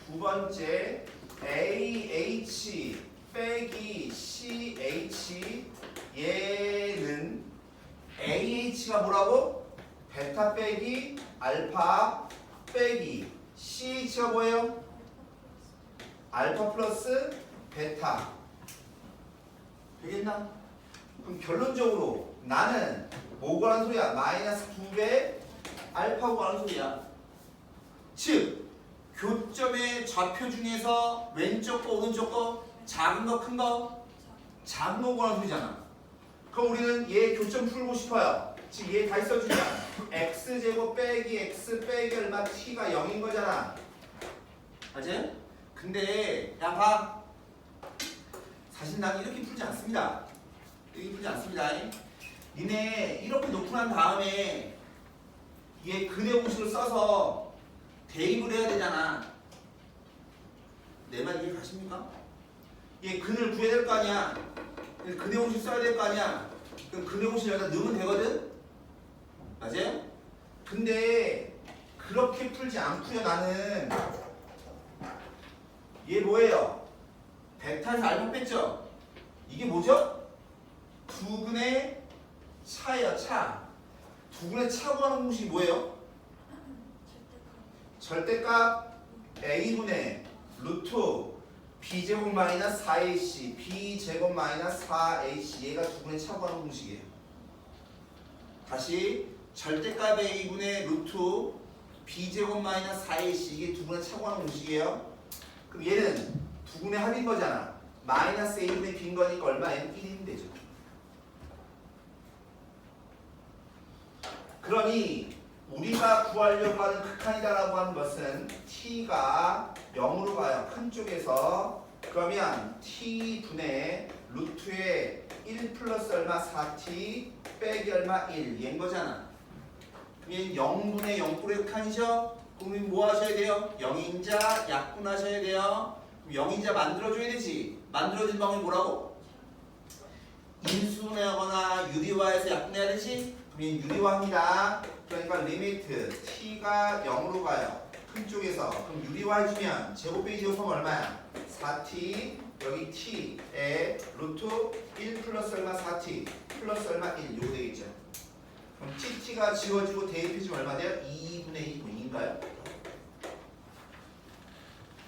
두 번째 AH 빼기 CH 얘는 AH가 뭐라고? 베타 빼기 알파 빼기 CH가 뭐예요? 알파 플러스 베타. 되겠나? 그럼 결론적으로 나는 뭐가 하는 소리야? 마이너스 2배 알파고 하는 소리야. 즉 교점의 좌표 중에서 왼쪽 거 오른쪽 거 작은 거 큰 거 작은 거 구하는 소리잖아. 그럼 우리는 얘 교점 풀고 싶어요. 즉 얘 다시 써주면 x제곱 빼기 x 빼기 얼마 t가 0인 거잖아. 맞지? 근데 야 봐. 사실 난 이렇게 풀지 않습니다. 이렇게 풀지 않습니다. 니네 이렇게 놓고 난 다음에 얘 근의 공식을 써서 대입을 해야 되잖아. 내 말 이해 가십니까? 얘 근을 구해야 될 거 아니야. 근의 공식 써야 될 거 아니야. 그럼 근의 공식 여기다 넣으면 되거든? 맞아요? 근데 그렇게 풀지 않고요. 나는 얘 뭐예요? 베타에서 알파 뺐죠? 이게 뭐죠? 두근의 차예요. 차. 두근의 차고 하는 공식이 뭐예요? 절대값 a분의 루트 b제곱 마이너스 4ac b제곱 마이너스 4ac 얘가 두근의 차고 하는 공식이에요. 다시 절대값 a분의 루트 b제곱 마이너스 4ac 이게 두근의 차고 하는 공식이에요. 그럼 얘는 두근의 합인 거잖아. 마이너스 a분의 b인 거니까 얼마예요? 1이면 되죠. 그러니 우리가 구하려고 하는 극한이다라고 하는 것은 t가 0으로 가요. 큰 쪽에서. 그러면 t분의 루트에 1 플러스 얼마 4t 빼기 얼마 1 얘인 거잖아. 그러면 0분의 0꼴의 극한이죠? 그러면 뭐 하셔야 돼요? 0인자 약분하셔야 돼요. 그럼 0인자 만들어줘야 되지. 만들어진 방법이 뭐라고? 인수분해하거나 유리화해서 약분해야 되지? 그러면 유리화합니다. 그러니까 리미트 t가 0으로 가요. 큰 쪽에서. 그럼 유리화해주면 제곱 빼기 제곱하면 얼마야? 4t 여기 t에 루트 1 플러스 얼마 4t 플러스 얼마 1 요거 되겠죠. 그럼 t가 지워지고 대입해주면 얼마 돼요? 2분의 2인가요?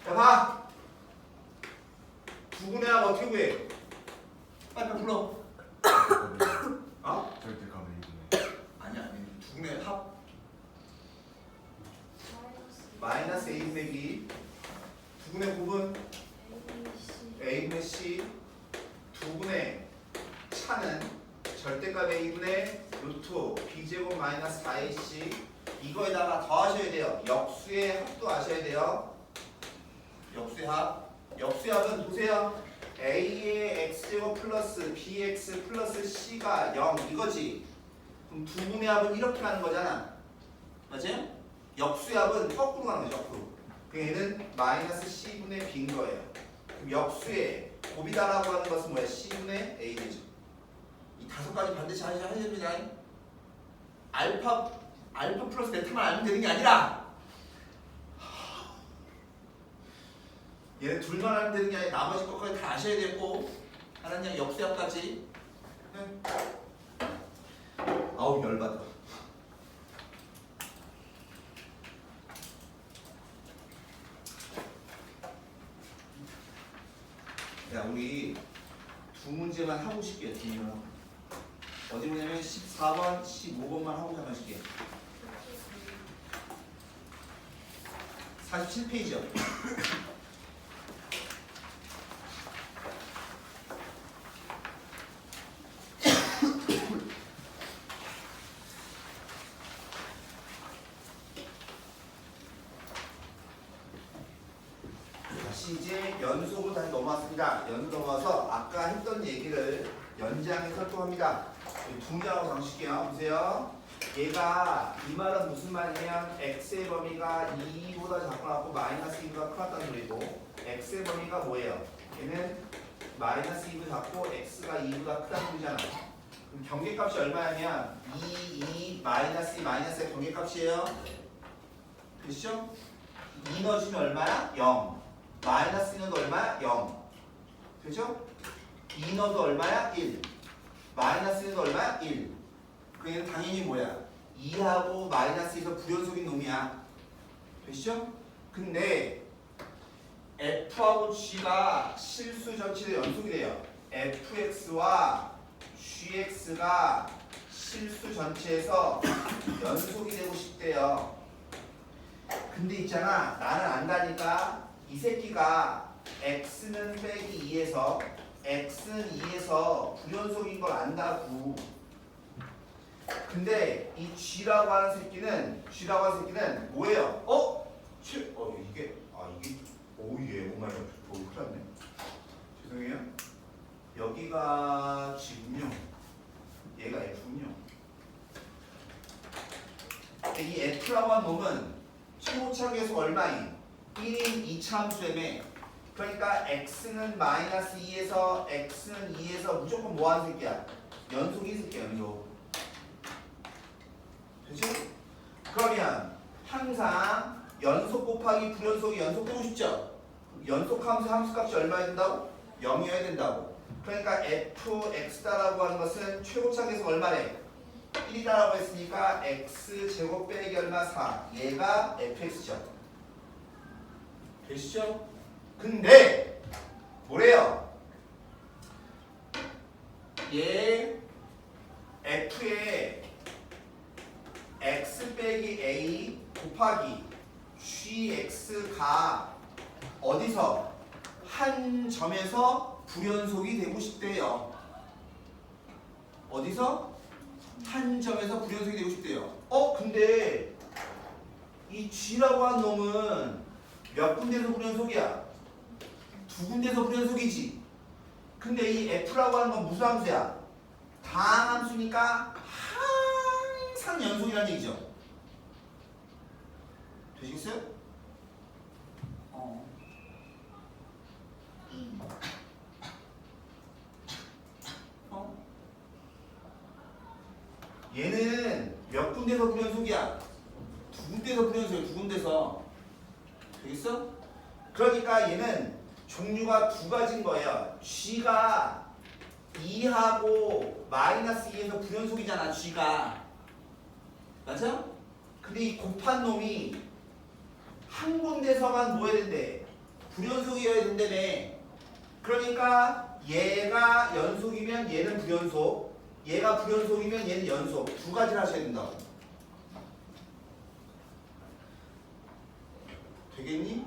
자 봐! 두분해하면 어떻게 구해? 빨리 불러. 어? 절대값 a분의 아니야 두분의 합 마이너스 a분의 b 두분의 곱은 a분의 c 두분의 차는 절대값 a분의 루트 b제곱 마이너스 4ac 이거에다가 더 하셔야 돼요. 역수의 합도 아셔야 돼요. 역수의 합. 역수의 합은 보세요. a의 x제곱 플러스 bx 플러스 c가 0 이거지. 그럼 두분의 합은 이렇게 가는 거잖아. 맞아요? 역수의 합은 거꾸로 가는 거죠. 거꾸로. 그러니까 얘는 마이너스 c분의 b인 거예요. 그럼 역수의 곱이다라고 하는 것은 뭐야? c분의 a 되죠. 이 다섯 가지 반드시 하셔야 됩니다. 알파 플러스 베타만 알면 되는 게 아니라 얘네 둘만 알면 되는 게 아니라 나머지 것까지 다 아셔야 되고 하나님 역수합까지. 네. 아우 열받아. 야 우리 두 문제만 하고 싶게요. 두 문제만. 어디 보냐면 14번, 15번만 하고 가마실게요. 47페이지요. 다시 이제 연속으로 다시 넘어왔습니다. 연속 넘어와서 아까 했던 얘기를 연장해서 또 합니다. 두 문제하고 방식이에요. 보세요. 얘가 이 말은 무슨 말이냐면 x의 범위가 2보다 작고 마이너스 2보다 크다는 소리고 x의 범위가 뭐예요? 얘는 마이너스 2보다 작고 x가 2보다 크다는 소리잖아. 그럼 경계값이 얼마냐면 2, 마이너스 2, 마이너스의 경계값이에요. 됐죠? 2 넣어주면 얼마야? 0. 마이너스 2 넣어도 얼마야? 0. 되죠? 2 넣어도 얼마야? 1. 마이너스 1 넣어도 얼마야? 1. 그얘는 당연히 뭐야? 2하고 마이너스 2에서 불연속인 놈이야. 되시죠? 근데 f하고 g가 실수 전체의 연속이래요. fx와 gx가 실수 전체에서 연속이 되고 싶대요. 근데 있잖아, 나는 안다니까 이 새끼가 x는 빼기 2에서 x는 2에서 불연속인 걸 안다고. 근데 이 g라고 하는 새끼는 뭐예요? 이게 오예 오마이갓 큰일 났네. 죄송해요. 여기가 g군요. 얘가 f군요. 이 f라고 한 놈은 최고차 계속 얼마인? 1인 2차 함수에 그러니까 x는 마이너스 2에서 x는 2에서 무조건 뭐 하는 새끼야? 연속이 새끼야, 연속. 되죠? 그러면 항상 연속 곱하기 불연속이 연속되고 싶죠? 연속함수 함수값이 얼마야 된다고? 0이어야 된다고. 그러니까 fx다라고 하는 것은 최고차 계속 얼마래? 1이다라고 했으니까 x제곱 빼기 얼마 4. 얘가 fx죠. 되시죠? 근데 뭐래요? 얘 f의 x 빼기 a 곱하기 gx가 어디서? 한 점에서 불연속이 되고 싶대요. 어디서? 한 점에서 불연속이 되고 싶대요. 근데 이 g라고 한 놈은 몇 군데서 불연속이야? 두 군데서 불연속이지. 근데 이 f라고 하는 건 무슨 함수야? 다항함수니까 항상 연속이라는 얘기죠. 되시겠어요? 얘는 몇 군데서 불연속이야? 두 군데서 불연속이야. 두 군데서. 되겠어? 그러니까 얘는 종류가 두 가지인 거예요. g가 2하고 마이너스 2에서 불연속이잖아. g가. 맞아? 근데 이 곱한 놈이 한 군데서만 뭐 해야 된대? 불연속이어야 된다며. 그러니까 얘가 연속이면 얘는 불연속, 얘가 불연속이면 얘는 연속. 두 가지를 하셔야 된다고. 되겠니?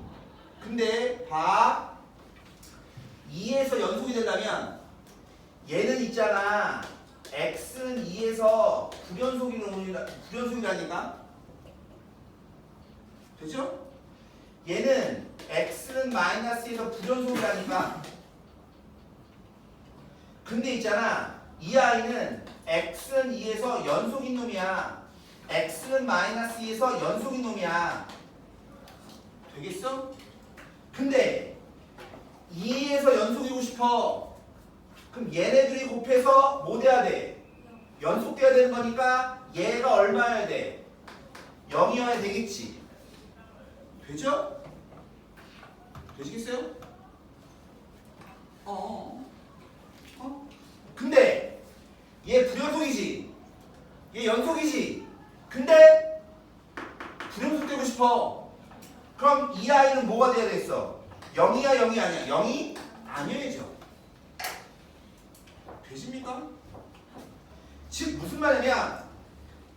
근데 봐. 2에서 연속이 되려면 얘는 있잖아. x는 2에서 불연속이라니까? 되죠? 얘는 x는 마이너스에서 불연속이라니까? 근데 있잖아. 이 아이는 x는 2에서 연속인 놈이야. x는 마이너스 2에서 연속인 놈이야. 되겠어? 근데 2에서 연속이고 싶어. 그럼 얘네들이 곱해서 뭐 돼야 돼? 연속돼야 되는 거니까 얘가 얼마여야 돼? 0이어야 되겠지. 되죠? 되시겠어요? 근데 얘 불연속이지. 얘 연속이지. 근데 불연속 되고 싶어. 그럼 이 아이는 뭐가 돼야 되겠어? 0이야 0이 아니야? 0이 아니어야죠. 되십니까? 즉 무슨 말이냐?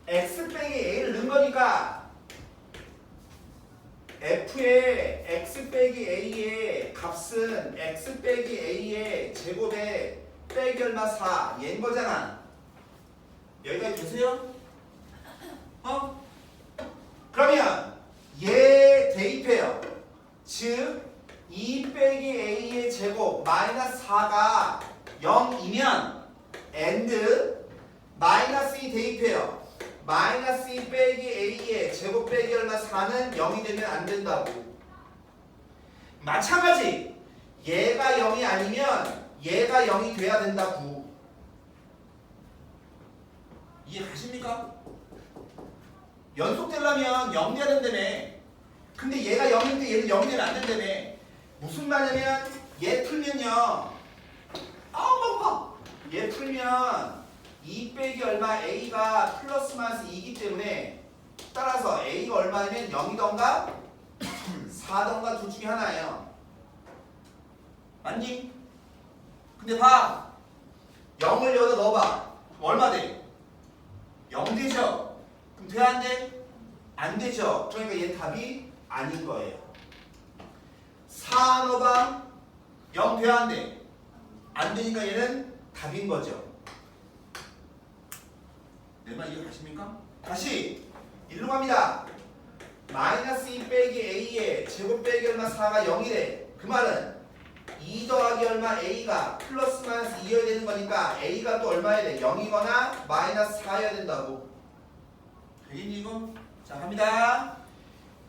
x 빼기 a를 넣은 거니까 f의 x 빼기 a의 값은 x 빼기 a의 제곱에 빼기 얼마 4 얘인 거잖아. 여기까지 되세요? 그러면 얘 대입해요. 즉 2 빼기 a의 제곱 마이너스 4가 0이면 and 마이너스 2 대입해요. 마이너스 2 빼기 a의 제곱 빼기 얼마 4는 0이 되면 안 된다고. 마찬가지 얘가 0이 아니면 얘가 0이 돼야 된다고. 이해가십니까? 연속되려면 0 돼야 된다며. 근데 얘가 0인데 얘는 0이 되면 안 된다며. 무슨 말이냐면 얘 풀면요. 얘 풀면 2 빼기 얼마 a가 플러스 마이너스 2이기 때문에 따라서 a가 얼마냐면 0이던가 4던가 둘 중에 하나예요. 맞니? 근데 봐. 0을 여기다 넣어봐. 그럼 얼마 돼? 0 되죠? 그럼 돼 안 돼? 안 되죠. 그러니까 얘 답이 아닌 거예요. 4 넣어봐. 0 돼 안 돼? 안 되니까 얘는 답인 거죠. 내 말 이해가십니까? 다시 일로 갑니다. 마이너스 2 빼기 a의 제곱 빼기 얼마 4가 0이래. 그 말은 2 더하기 얼마 a가 플러스 마이너스 2여야 되는 거니까 a가 또 얼마여야 돼? 0이거나 마이너스 4여야 된다고. 되겠니 이거? 자 갑니다.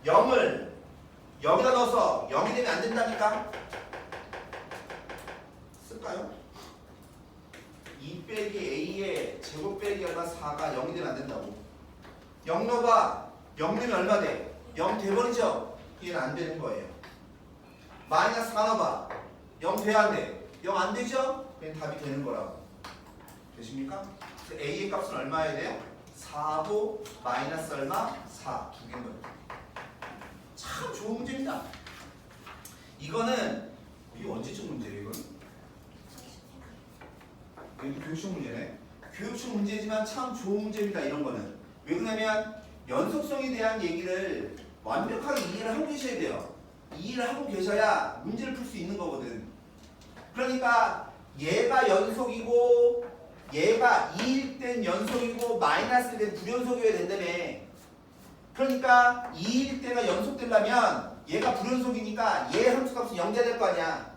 0을 여기다 넣어서 0이 되면 안 된다니까? 쓸까요? 2 빼기 a의 제곱 빼기 얼마 4가 0이 되면 안 된다고. 0 넣어봐. 0 넣으면 얼마 돼? 0 돼버리죠? 얘는 안 되는 거예요. 마이너스 4 넣어봐. 0 돼야 안 돼? 0 안 되죠? 그냥 답이 되는 거라고. 되십니까? 그래서 a의 값은 얼마여야 돼요? 4고 마이너스 얼마? 4. 두 개인 거예요. 참 좋은 문제입니다. 이거는 이게 언제쯤 문제예요 이건? 이거 교육청 문제네. 교육청 문제지만 참 좋은 문제입니다. 이런 거는. 왜 그러냐면 연속성에 대한 얘기를 완벽하게 이해를 하고 계셔야 돼요. 이해를 하고 계셔야 문제를 풀 수 있는 거거든. 그러니까 얘가 연속이고 얘가 2일 땐 연속이고 마이너스 땐 불연속이어야 된다며. 그러니까 2일 때가 연속되려면 얘가 불연속이니까 얘 함수값은 0 돼야 될 거 아니야.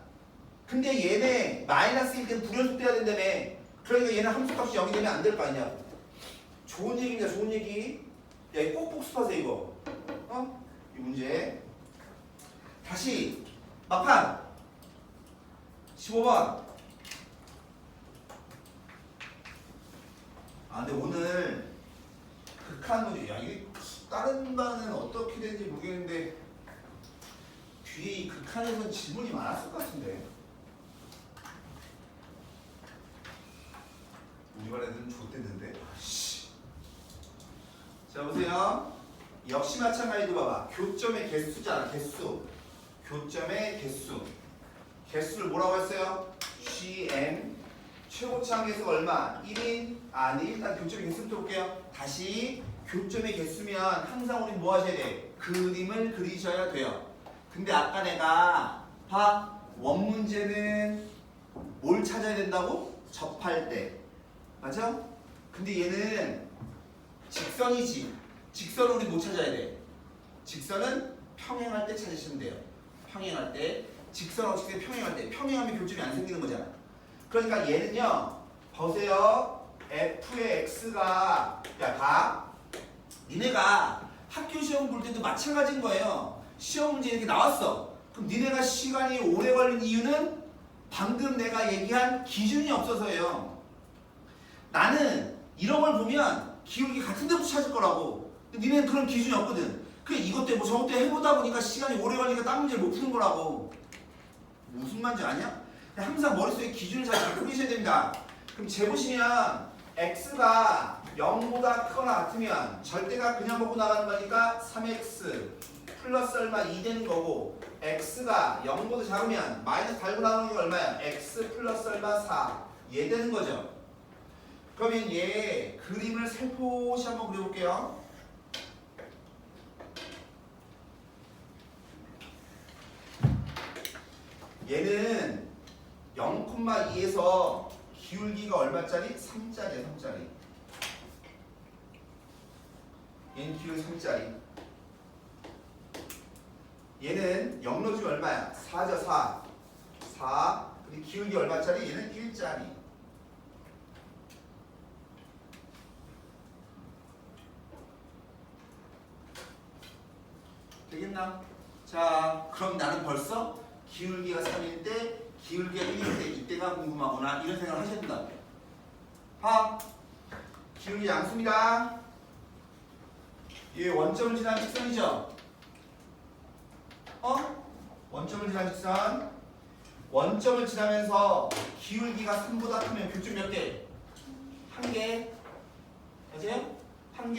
근데 얘네 마이너스 1 때는 불연속 돼야 된다며. 그러니까 얘는 함수값이 0이 되면 안 될 거 아니야. 좋은 얘기입니다. 좋은 얘기. 야, 이거 꼭 복습하세요 이거. 이 문제. 다시 막판 15번. 근데 오늘 극한 문제. 야, 이게 다른 반은 어떻게 되는지 모르겠는데 뒤에 이 극한에서는 질문이 많았을 것 같은데. 우리 반 애들은 좆됐는데. 자 보세요. 역시 마찬가지로 봐봐. 교점의 개수잖아. 개수. 교점의 개수. 개수를 뭐라고 했어요? GM. 최고치 한계수가 얼마? 1인? 아니 일단 교점의 개수부터 볼게요. 다시 교점의 개수면 항상 우리 뭐 하셔야 돼? 그림을 그리셔야 돼요. 근데 아까 내가 봐. 원문제는 뭘 찾아야 된다고? 접할 때. 맞아? 근데 얘는 직선이지. 직선을 우리 못 찾아야 돼. 직선은 평행할 때 찾으시면 돼요. 평행할 때. 직선하고 직선이 평행할 때. 평행하면 교점이 안 생기는 거잖아. 그러니까 얘는요. 보세요. f의 x가 야 봐. 니네가 학교 시험 볼 때도 마찬가지인 거예요. 시험 문제 이렇게 나왔어. 그럼 니네가 시간이 오래 걸린 이유는 방금 내가 얘기한 기준이 없어서예요. 나는 이런 걸 보면 기울기 같은 데부터 찾을 거라고. 근데 니네는 그런 기준이 없거든. 그래 이것 때 뭐 저것 때 해보다 보니까 시간이 오래 걸리니까 딴 문제를 못 푸는 거라고. 무슨 말인지 아냐? 항상 머릿속에 기준을 잘 잡고 계셔야 됩니다. 그럼 재보시면 x가 0보다 크거나 같으면 절대가 그냥 먹고 나가는 거니까 3x 플러스 얼마 2 되는 거고, x가 0보다 작으면 마이너스 달고 나오는 게 얼마야? x 플러스 얼마 4 얘 되는 거죠. 그러면 얘 그림을 살포시 한번 그려볼게요. 얘는 0,2에서 기울기가 얼마짜리? 3짜리야 3짜리. 얘는 기울기 3짜리. 얘는 영로주기 얼마야? 4죠 4. 4. 그리고 기울기 얼마짜리? 얘는 1짜리. 되겠나? 자, 그럼 나는 벌써 기울기가 3일 때, 기울기가 1일 때 이때가 궁금하구나 이런 생각을 하셔야 된다. 하, 기울기 양수입니다. 얘 원점을 지난 직선이죠? 원점을 지난 직선. 원점을 지나면서 기울기가 3보다 크면 교점 몇 개? 한 개. 아세요? 한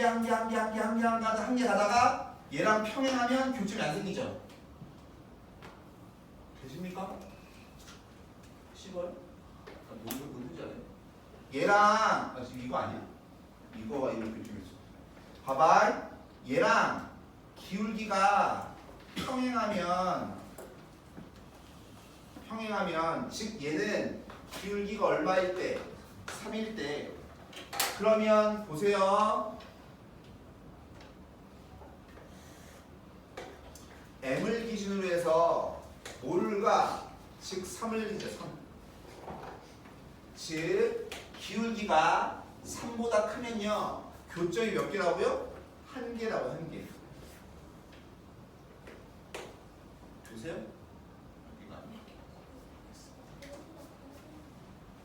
개 가다가 얘랑 평행하면 교점이 안 생기죠? 되십니까? 10월? 뭔지 알아요? 얘랑 지금 이거 아니야? 이거와 이거 교점이 있어. 봐봐. 얘랑 기울기가 평행하면 즉 얘는 기울기가 얼마일 때? 3일 때. 그러면 보세요. m을 기준으로 해서 뭘가? 즉 3을 이제 3. 즉 기울기가 3보다 크면요. 교점이 몇 개라고요? 한 개라고 한 개. 되세요?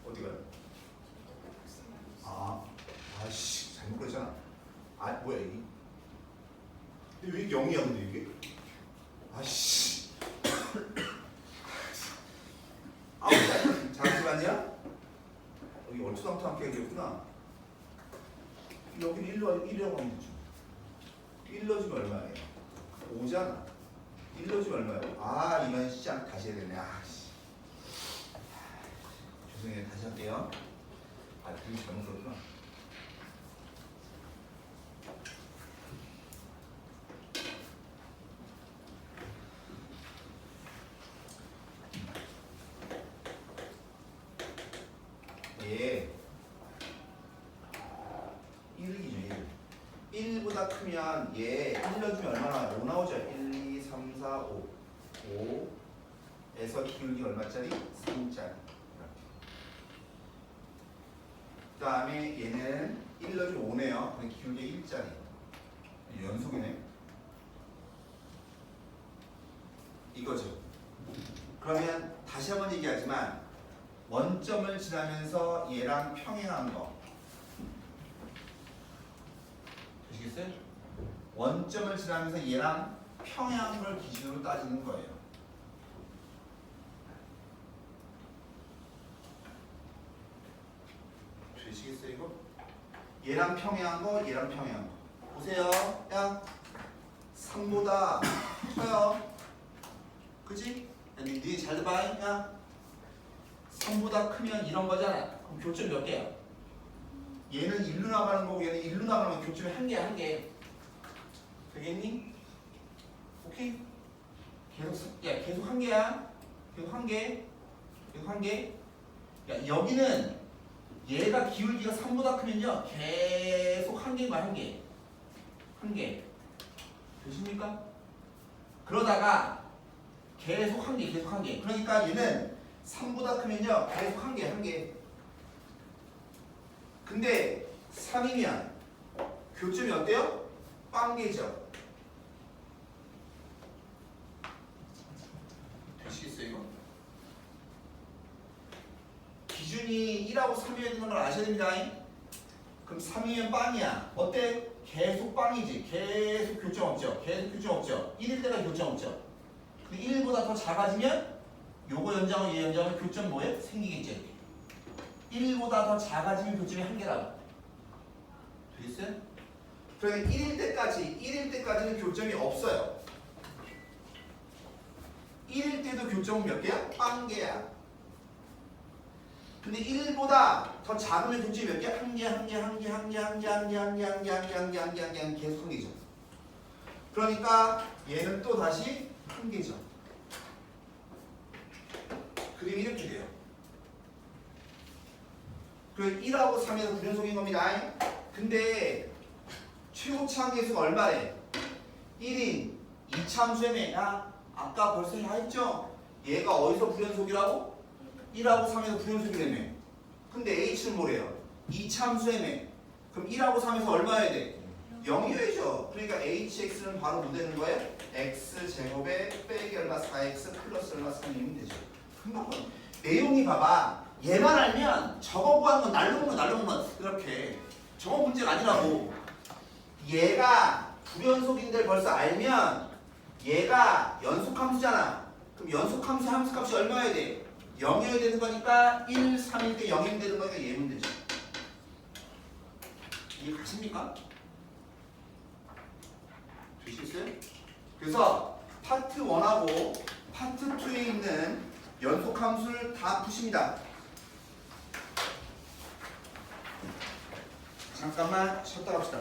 어디가요? 아씨 잘못 그랬잖아. 뭐야 이게? 왜 이게 0이야 근데 이게? 아씨. 잠시만요. 여기 얼토당토하게 얘기했구나. 여기 1로 하면 되죠. 1로 주면 얼마예요? 5잖아. 1로 주면 얼마예요? 이건 시작 다시 해야 되네. 죄송해요. 다시 할게요. 그게 잘못 들었구나. 얘 1을 기준 1. 1보다 크면 얘 1 넣어주면 얼마나 5 나오죠? 1, 2, 3, 4, 5. 5에서 기울기 얼마짜리? 3짜리. 그 다음에 얘는 1 넣어주면 5네요. 그럼 기울기 1짜리. 연속이네. 이거죠. 그러면 다시 한번 얘기하지만 원점을 지나면서 얘랑 평행한 거. 되시겠어요? 원점을 지나면서 얘랑 평행한 걸 기준으로 따지는 거예요. 되시겠어요 이거? 얘랑 평행한 거, 얘랑 평행한 거. 보세요. 야, 3보다 커요. 그치? 니네 잘 봐. 야, 3보다 크면 이런 거잖아. 그럼 교점 몇 개야? 얘는 1로 나가는 거고 얘는 1로 나가면 교점이 한 개야, 한 개. 되겠니? 오케이? 계속 한 개야. 계속 한 개. 계속 한 개. 야, 여기는 얘가 기울기가 3보다 크면요. 계속 한 개만 한 개. 한 개. 되십니까? 그러다가 계속 한 개, 계속 한 개. 그러니까 얘는 3보다 크면요. 계속 한 개, 한 개. 근데 3이면 교점이 어때요? 빵개죠. 되시겠어요 이거? 기준이 1하고 3이어야 되는 걸 아셔야 됩니다. 그럼 3이면 빵이야. 어때? 계속 빵이지. 계속 교점 없죠. 계속 교점 없죠. 1일 때가 교점 없죠. 근데 1보다 더 작아지면 요거 연장하고 얘 연장하면 교점 뭐예요? 생기겠죠. 1보다 더 작아지면 교점이 한 개라고. 되겠어요? 그러면 1일 때까지는 교점이 없어요. 1일 때도 교점은 몇 개야? 빵 개야. 근데 1보다 더 작으면 교점이 몇 개야? 한 개, 한 개, 한 개, 한 개, 한 개, 한 개, 한 개, 한 개, 한 개, 한 개, 한 개, 한 개, 한 개, 계속 한 개죠. 그러니까 얘는 또 다시 한 개죠. 그림이 이렇게 돼요. 그 1하고 3에서 불연속인 겁니다. 근데 최고차 함계수가 얼마래? 1인 2차 함수에면 아까 벌써 다 했죠? 얘가 어디서 불연속이라고? 1하고 3에서 불연속이라며. 근데 h는 뭐래요? 이차함수라며. 그럼 1하고 3에서 얼마여야 돼? 0이어야죠. 그러니까 hx는 바로 뭐 되는 거예요? x제곱에 빼기 얼마 4x 플러스 얼마 3이면 되죠. 금방 건. 내용이 봐봐. 얘만 알면 저거 구하는 건 날로 먹는 이렇게. 저거 문제가 아니라고. 얘가 불연속인들 벌써 알면 얘가 연속함수잖아. 그럼 연속함수 함수값이 얼마여야 돼? 0이어야 되는 거니까 1, 3일 때 0이면 되는 거니까 얘면 되죠. 이해 가십니까? 되시겠어요? 그래서 파트 1하고 파트 2에 있는 연속함수를 다 푸십니다. 잠깐만 쉬었다 갑시다.